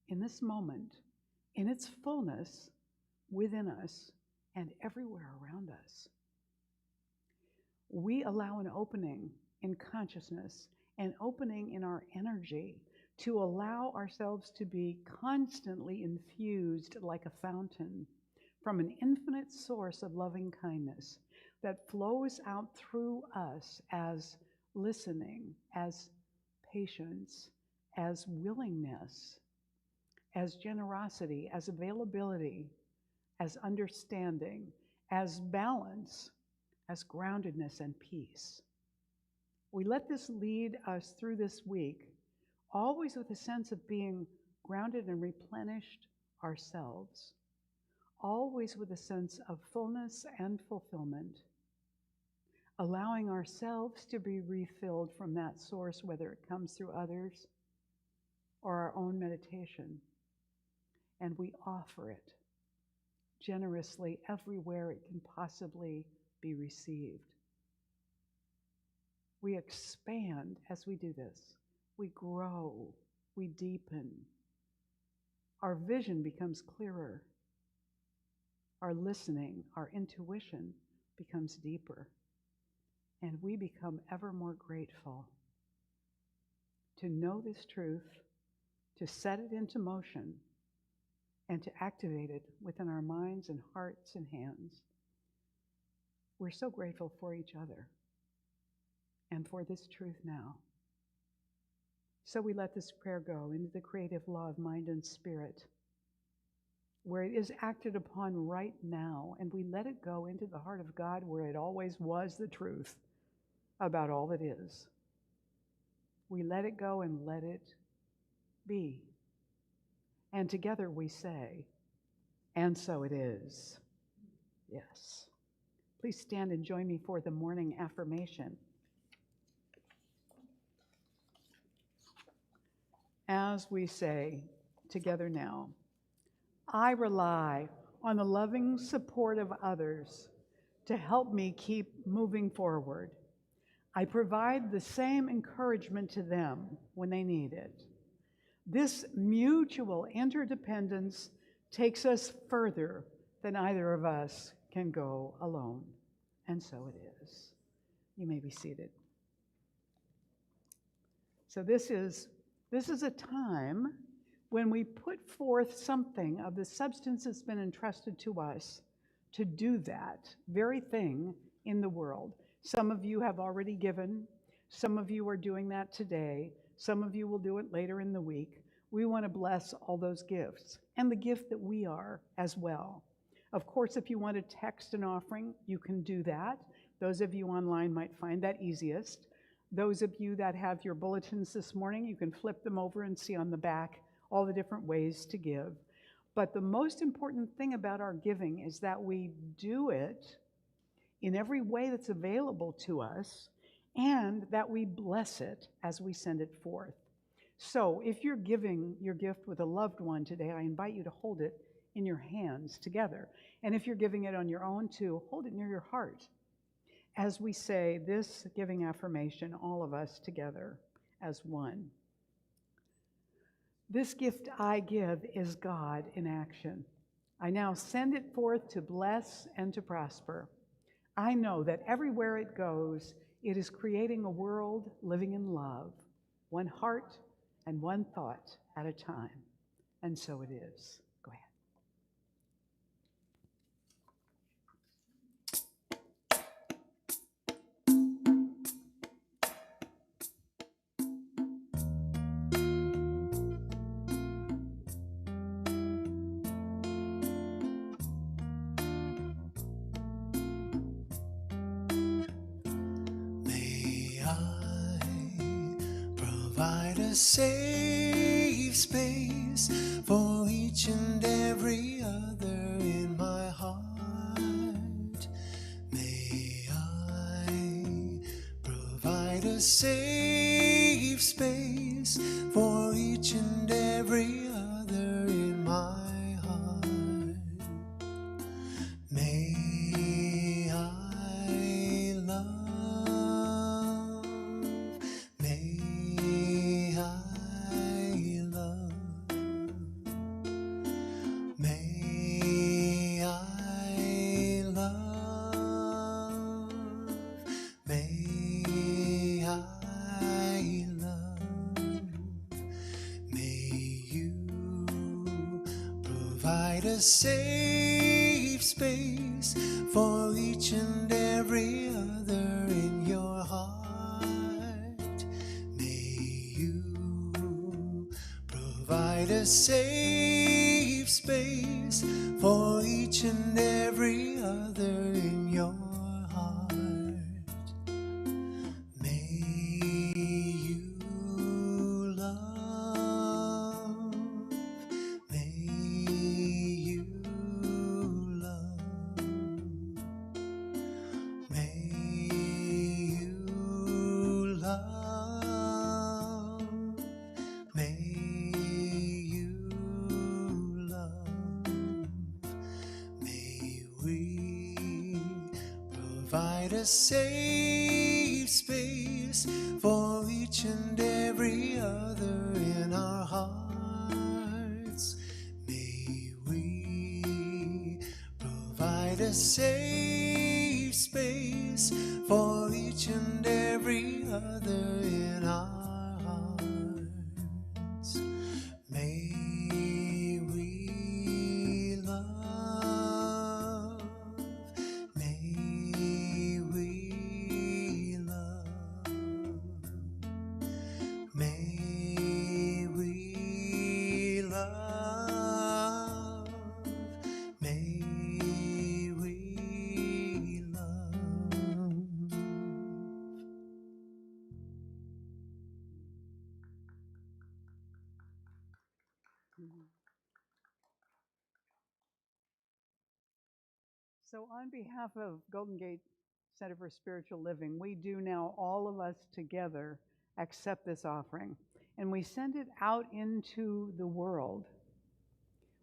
in this moment, in its fullness, within us and everywhere around us. We allow an opening in consciousness, an opening in our energy, to allow ourselves to be constantly infused like a fountain from an infinite source of loving kindness that flows out through us as listening, as patience, as willingness, as generosity, as availability, as understanding, as balance, as groundedness and peace. We let this lead us through this week, always with a sense of being grounded and replenished ourselves, always with a sense of fullness and fulfillment, allowing ourselves to be refilled from that source, whether it comes through others or our own meditation. And we offer it generously everywhere it can possibly be received. We expand as we do this. We grow, we deepen. Our vision becomes clearer. Our listening, our intuition becomes deeper. And we become ever more grateful to know this truth, to set it into motion, and to activate it within our minds and hearts and hands. We're so grateful for each other and for this truth now. So we let this prayer go into the creative law of mind and spirit, where it is acted upon right now, and we let it go into the heart of God, where it always was the truth about all that is. We let it go and let it be. And together we say, and so it is. Yes. Please stand and join me for the morning affirmation. As we say together now, I rely on the loving support of others to help me keep moving forward. I provide the same encouragement to them when they need it. This mutual interdependence takes us further than either of us can go alone. And so it is. You may be seated. So this is a time when we put forth something of the substance that's been entrusted to us to do that very thing in the world. Some of you have already given. Some of you are doing that today. Some of you will do it later in the week. We want to bless all those gifts and the gift that we are as well. Of course, if you want to text an offering, you can do that. Those of you online might find that easiest. Those of you that have your bulletins this morning, you can flip them over and see on the back all the different ways to give. But the most important thing about our giving is that we do it in every way that's available to us, and that we bless it as we send it forth. So if you're giving your gift with a loved one today, I invite you to hold it in your hands together. And if you're giving it on your own too, hold it near your heart as we say this giving affirmation, all of us together as one. This gift I give is God in action. I now send it forth to bless and to prosper. I know that everywhere it goes, it is creating a world living in love, one heart and one thought at a time. And so it is. Go ahead. May I provide a safe space for each and every other in my heart. May I provide a safe space for each and every other in my heart. May I love, may I love, may I love, may I love, may you provide a safe space for each and every other in your heart. May you provide a safe space for each and every other in your heart. May you love, may you love, may you love, may you love, may we provide a safe space for each and every other in our hearts. May we provide a safe space for each and every other in our hearts. May we love, may we love, may we love, may we love. So on behalf of Golden Gate Center for Spiritual Living, we do now, all of us together, accept this offering. And we send it out into the world.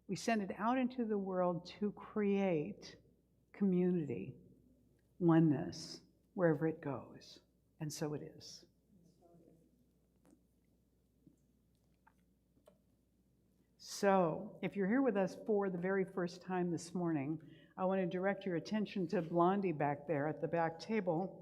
We send it out into the world to create community, oneness, wherever it goes. And so it is. So, if you're here with us for the very first time this morning, I want to direct your attention to Blondie back there at the back table.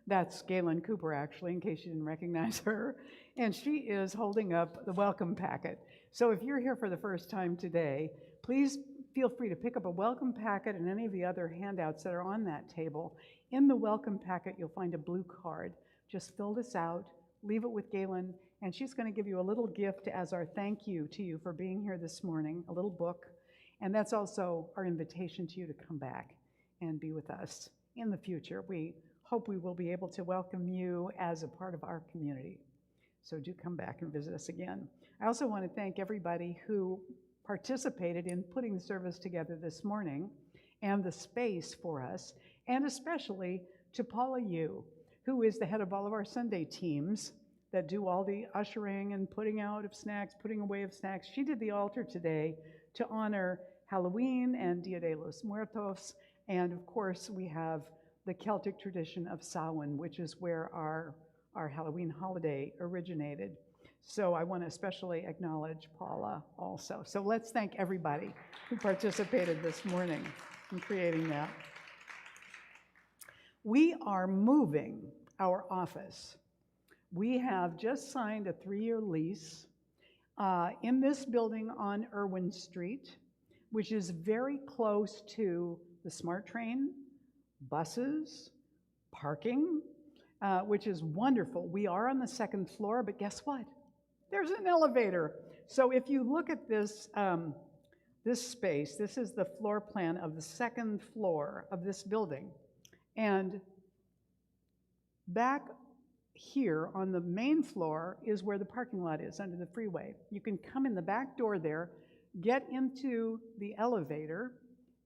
That's Galen Cooper, actually, in case you didn't recognize her. And she is holding up the welcome packet. So if you're here for the first time today, please feel free to pick up a welcome packet and any of the other handouts that are on that table. In the welcome packet, you'll find a blue card. Just fill this out, leave it with Galen, and she's going to give you a little gift as our thank you to you for being here this morning, a little book. And that's also our invitation to you to come back and be with us in the future. We hope we will be able to welcome you as a part of our community. So do come back and visit us again. I also want to thank everybody who participated in putting the service together this morning and the space for us, and especially to Paula Yu, who is the head of all of our Sunday teams that do all the ushering and putting out of snacks, putting away of snacks. She did the altar today to honor Halloween and Dia de los Muertos, and of course we have the Celtic tradition of Samhain, which is where our Halloween holiday originated. So I want to especially acknowledge Paula also. So let's thank everybody who participated this morning in creating that. We are moving our office. We have just signed a 3-year lease in this building on Irwin Street, which is very close to the SMART train, buses, parking, which is wonderful. We are on the 2nd floor, but guess what? There's an elevator. So if you look at this, this space, this is the floor plan of the 2nd floor of this building. And back here on the main floor is where the parking lot is under the freeway. You can come in the back door there, get into the elevator,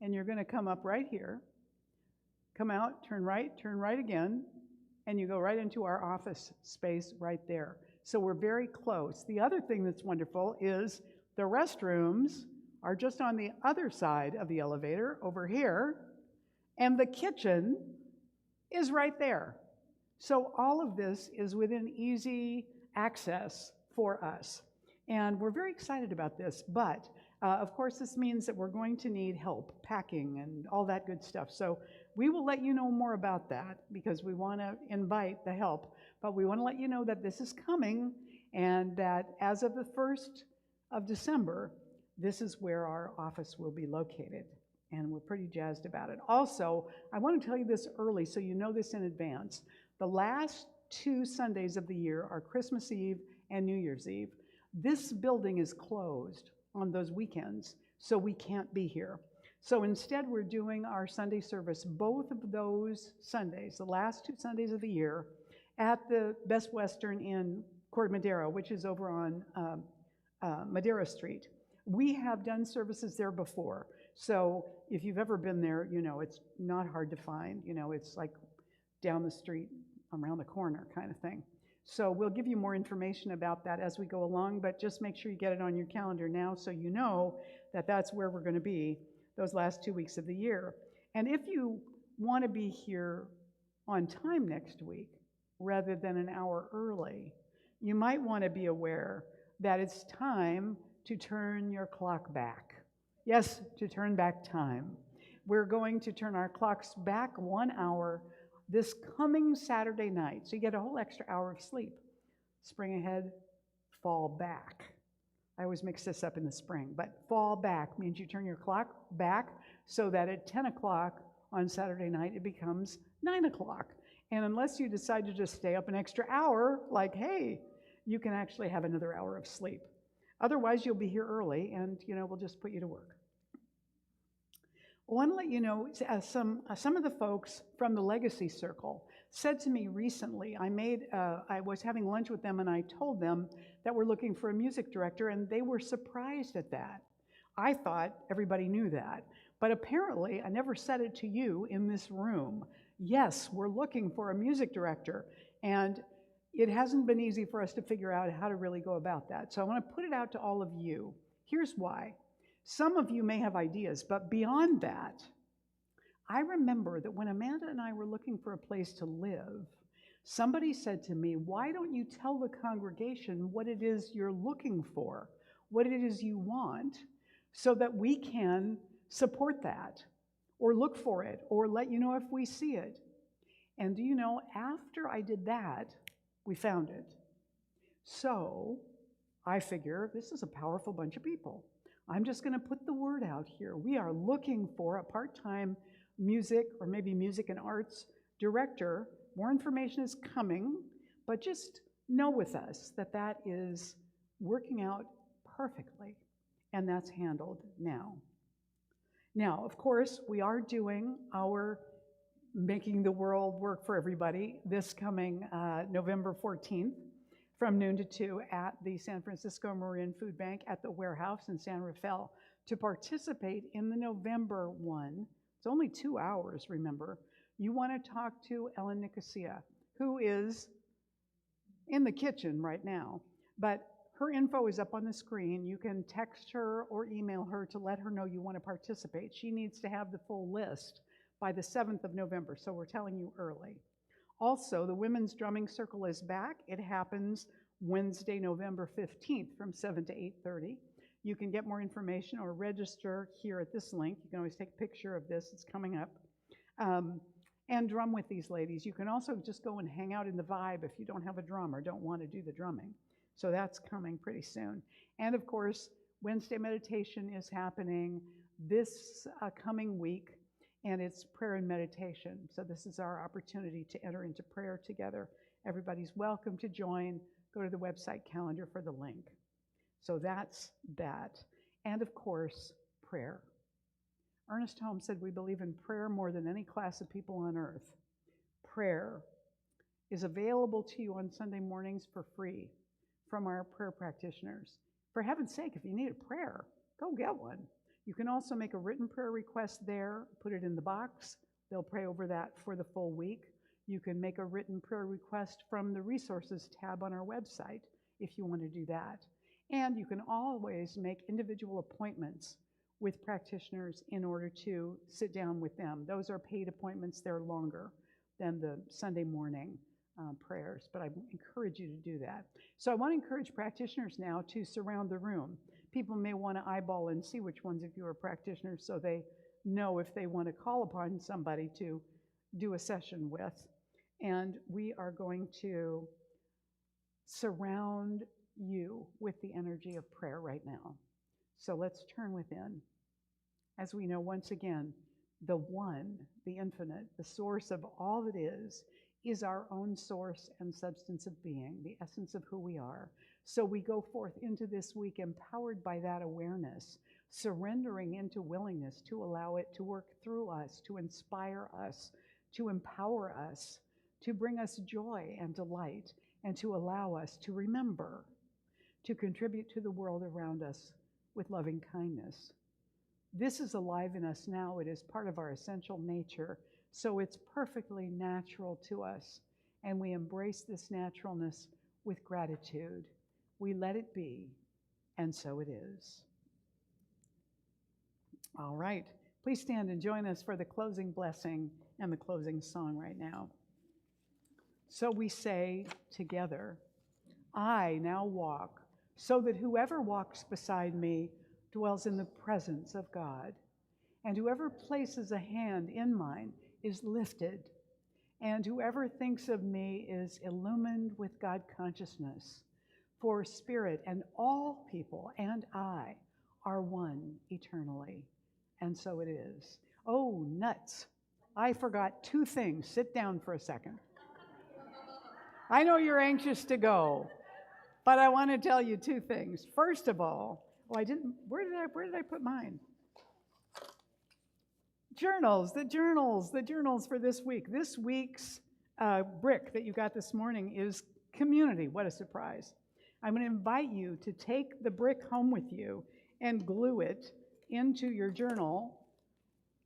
and you're going to come up right here, come out, turn right again, and you go right into our office space right there. So we're very close. The other thing that's wonderful is the restrooms are just on the other side of the elevator over here, and the kitchen is right there. So all of this is within easy access for us. And we're very excited about this, but of course this means that we're going to need help packing and all that good stuff. So we will let you know more about that because we want to invite the help, but we want to let you know that this is coming and that as of the 1st of December, this is where our office will be located. And we're pretty jazzed about it. Also, I want to tell you this early so you know this in advance. The last 2 Sundays of the year are Christmas Eve and New Year's Eve. This building is closed on those weekends, so we can't be here. So instead, we're doing our Sunday service both of those Sundays, the last 2 Sundays of the year, at the Best Western in Corte Madera, which is over on Madera Street. We have done services there before, so if you've ever been there, you know it's not hard to find. You know, it's like down the street, around the corner kind of thing. So we'll give you more information about that as we go along, but just make sure you get it on your calendar now so you know that that's where we're going to be those last 2 weeks of the year. And if you want to be here on time next week rather than an hour early, you might want to be aware that it's time to turn your clock back. Yes, to turn back time. We're going to turn our clocks back 1 hour this coming Saturday night. So you get a whole extra hour of sleep. Spring ahead, fall back. I always mix this up in the spring, but fall back means you turn your clock back so that at 10 o'clock on Saturday night, it becomes 9 o'clock. And unless you decide to just stay up an extra hour, like, hey, you can actually have another hour of sleep. Otherwise, you'll be here early and, you know, we'll just put you to work. I want to let you know, some of the folks from the Legacy Circle said to me recently, I was having lunch with them and I told them that we're looking for a music director and they were surprised at that. I thought everybody knew that. But apparently, I never said it to you in this room. Yes, we're looking for a music director, and it hasn't been easy for us to figure out how to really go about that. So I want to put it out to all of you. Here's why. Some of you may have ideas, but beyond that, I remember that when Amanda and I were looking for a place to live, somebody said to me, why don't you tell the congregation what it is you're looking for, what it is you want, so that we can support that, or look for it, or let you know if we see it. And do you know, after I did that, we found it. So I figure this is a powerful bunch of people. I'm just going to put the word out here. We are looking for a part-time music, or maybe music and arts director. More information is coming, but just know with us that that is working out perfectly, and that's handled now. Now, of course, we are doing our Making the World Work for Everybody this coming November 14th from noon to 2 at the San Francisco Marin Food Bank at the warehouse in San Rafael. To participate in the November one, it's only 2 hours, remember, you want to talk to Ellen Nicosia, who is in the kitchen right now, but her info is up on the screen. You can text her or email her to let her know you want to participate. She needs to have the full list by the 7th of November, so we're telling you early. Also, the Women's Drumming Circle is back. It happens Wednesday, November 15th from 7 to 8:30. You can get more information or register here at this link. You can always take a picture of this. It's coming up. And drum with these ladies. You can also just go and hang out in the vibe if you don't have a drum or don't want to do the drumming. So that's coming pretty soon. And of course, Wednesday meditation is happening this coming week, and it's prayer and meditation. So this is our opportunity to enter into prayer together. Everybody's welcome to join. Go to the website calendar for the link. So that's that. And of course, prayer. Ernest Holmes said we believe in prayer more than any class of people on earth. Prayer is available to you on Sunday mornings for free from our prayer practitioners. For heaven's sake, if you need a prayer, go get one. You can also make a written prayer request there, put it in the box. They'll pray over that for the full week. You can make a written prayer request from the resources tab on our website if you want to do that. And you can always make individual appointments with practitioners in order to sit down with them. Those are paid appointments. They're longer than the Sunday morning prayers, but I encourage you to do that. So I want to encourage practitioners now to surround the room. People may want to eyeball and see which ones of you are practitioners so they know if they want to call upon somebody to do a session with. And we are going to surround you with the energy of prayer right now. So let's turn within. As we know, once again, the one, the infinite, the source of all that is our own source and substance of being, the essence of who we are. So we go forth into this week empowered by that awareness, surrendering into willingness to allow it to work through us, to inspire us, to empower us, to bring us joy and delight, and to allow us to remember, to contribute to the world around us with loving kindness. This is alive in us now. It is part of our essential nature, so it's perfectly natural to us, and we embrace this naturalness with gratitude. We let it be, and so it is. All right, please stand and join us for the closing blessing and the closing song right now. So we say together, I now walk, so that whoever walks beside me dwells in the presence of God, and whoever places a hand in mine is lifted, and whoever thinks of me is illumined with God consciousness. For spirit and all people and I are one eternally, and so it is. Oh, nuts. I forgot 2 things. Sit down for a second. I know you're anxious to go, but I want to tell you 2 things. First of all, where did I put mine? The journals for this week. This week's brick that you got this morning is community. What a surprise. I'm going to invite you to take the brick home with you and glue it into your journal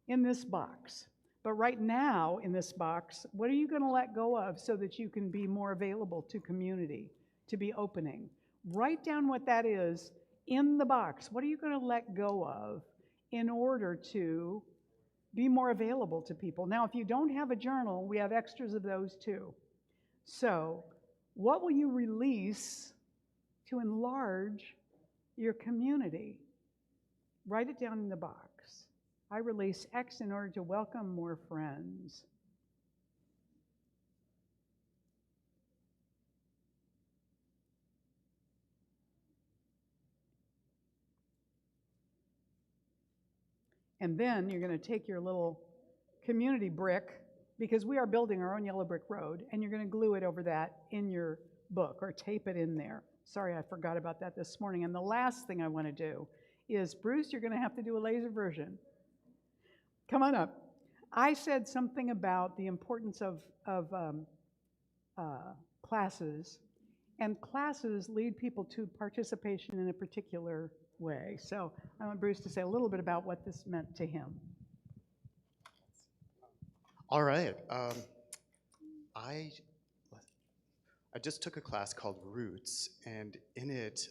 in this box. But right now in this box, what are you going to let go of so that you can be more available to community, to be opening? Write down what that is in the box. What are you going to let go of in order to be more available to people? Now, if you don't have a journal, we have extras of those too. So, what will you release to enlarge your community? Write it down in the box. I release X in order to welcome more friends. And then you're going to take your little community brick, because we are building our own yellow brick road, and you're going to glue it over that in your book or tape it in there. Sorry, I forgot about that this morning. And the last thing I want to do is, Bruce, you're going to have to do a laser version. Come on up. I said something about the importance of classes, and classes lead people to participation in a particular way. So I want Bruce to say a little bit about what this meant to him. All right. I just took a class called Roots, and in it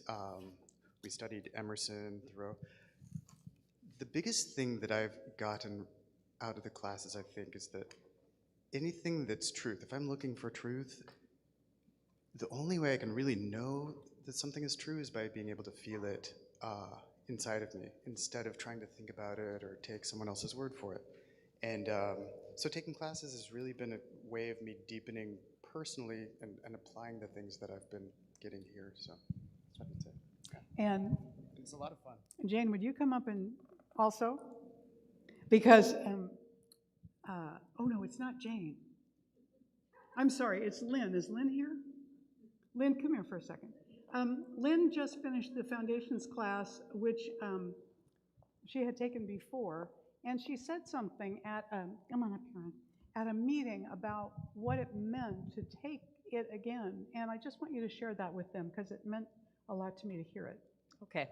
we studied Emerson, Thoreau. The biggest thing that I've gotten out of the classes, I think, is that anything that's truth, if I'm looking for truth, the only way I can really know that something is true is by being able to feel it inside of me, instead of trying to think about it or take someone else's word for it. And so taking classes has really been a way of me deepening personally and applying the things that I've been getting here. So that's what I'd say. Yeah. And It's a lot of fun. Jane, would you come up and also? Because, oh no, it's not Jane. I'm sorry, it's Lynn. Is Lynn here? Lynn, come here for a second. Lynn just finished the foundations class, which she had taken before, and she said something at, come on up here, at a meeting about what it meant to take it again. And I just want you to share that with them, because it meant a lot to me to hear it. Okay.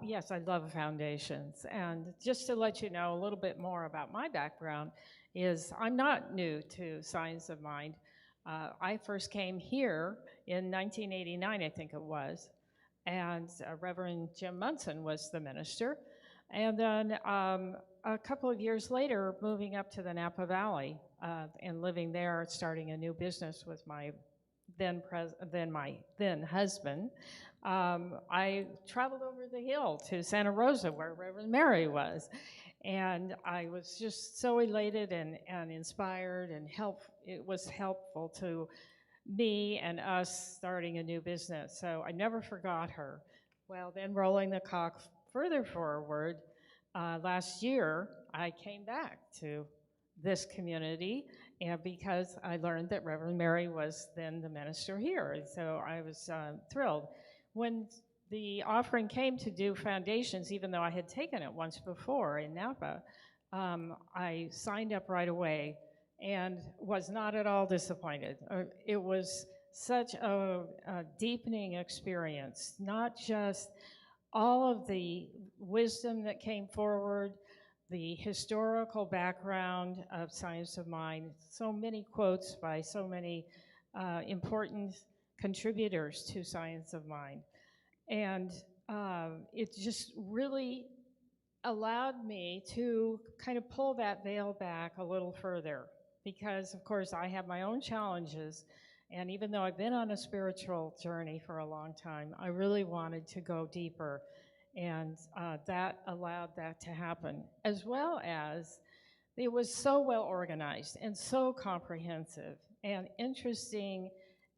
Yes, I love foundations. And just to let you know a little bit more about my background is I'm not new to Science of Mind. I first came here in 1989, I think it was, and Reverend Jim Munson was the minister. And then a couple of years later, moving up to the Napa Valley and living there, starting a new business with my then husband, I traveled over the hill to Santa Rosa, where Reverend Mary was. And I was just so elated and inspired, and it was helpful to me and us starting a new business. So I never forgot her. Well, then rolling the clock further forward, last year, I came back to this community, and because I learned that Reverend Mary was then the minister here, and so I was thrilled. When the offering came to do foundations, even though I had taken it once before in Napa, I signed up right away and was not at all disappointed. It was such a deepening experience, not just all of the wisdom that came forward, the historical background of Science of Mind, so many quotes by so many important contributors to Science of Mind. And it just really allowed me to kind of pull that veil back a little further, because of course I have my own challenges, and even though I've been on a spiritual journey for a long time, I really wanted to go deeper. And that allowed that to happen, as well as it was so well organized and so comprehensive and interesting,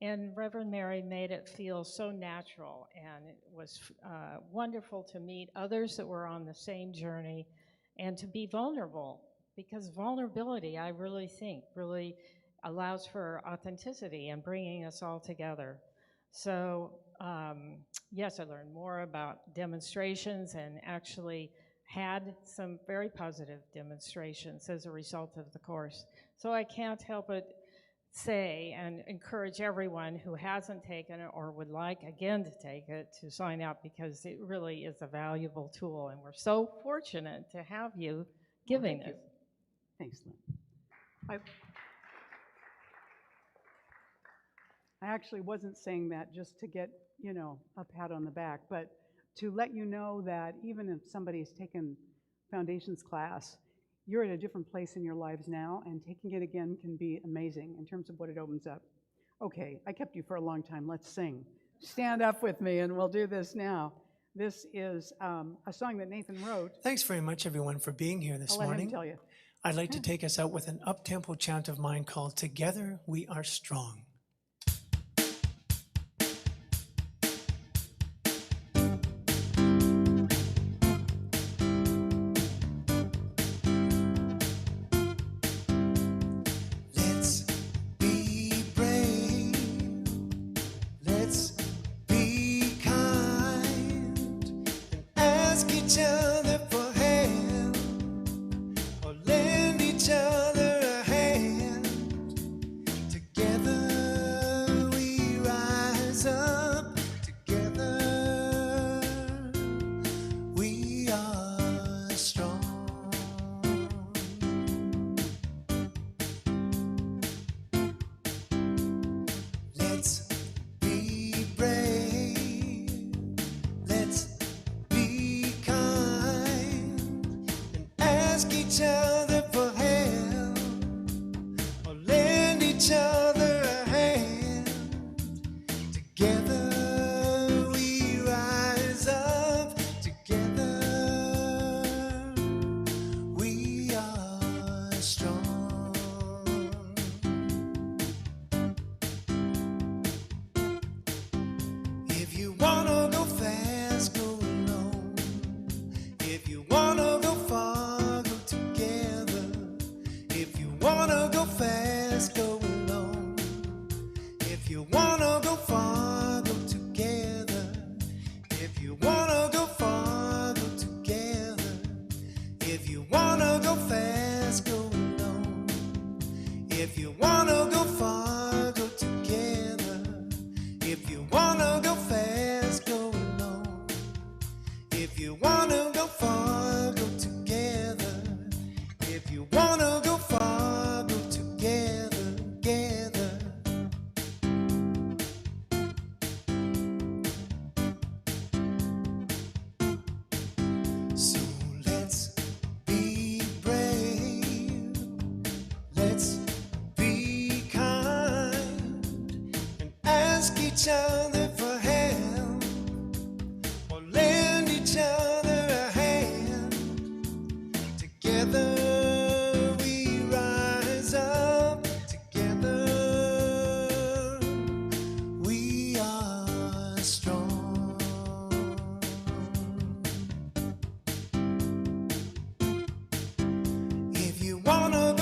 and Reverend Mary made it feel so natural, and it was wonderful to meet others that were on the same journey and to be vulnerable, because vulnerability, I really think, really allows for authenticity and bringing us all together. So yes, I learned more about demonstrations, and actually had some very positive demonstrations as a result of the course. So I can't help but say and encourage everyone who hasn't taken it or would like again to take it to sign up, because it really is a valuable tool, and we're so fortunate to have you giving Thank you. it. Thanks, Lynn. I actually wasn't saying that just to get, a pat on the back, but to let you know that even if somebody's taken foundations class, you're at a different place in your lives now, and taking it again can be amazing in terms of what it opens up. Okay, I kept you for a long time. Let's sing. Stand up with me, and we'll do this now. This is a song that Nathan wrote. Thanks very much, everyone, for being here this I'll let him morning. tell you. I'd like to take us out with an up-tempo chant of mine called Together We Are Strong. Let's be brave. Let's be kind. And ask each other for help. Or lend each other a hand. Together we rise up. Together we are strong. Let's be brave. Let's be kind. And ask each other for help. Or lend each other a hand. Together we rise up. Together we are strong. If you wanna go fast, go alone. If you wanna go far, go together. If you wanna go fast, go alone. If you wanna go far, go together. If you wanna go far, go together. If you wanna go fast, go alone. If you wanna go far, go together. If you wanna go fast, go alone. If you wanna go far, go together. If you wanna go far, go together, together. So let's be brave. Let's be kind. And ask each other for help. Or lend each other a hand. Together we rise up. Together we are strong. If you wanna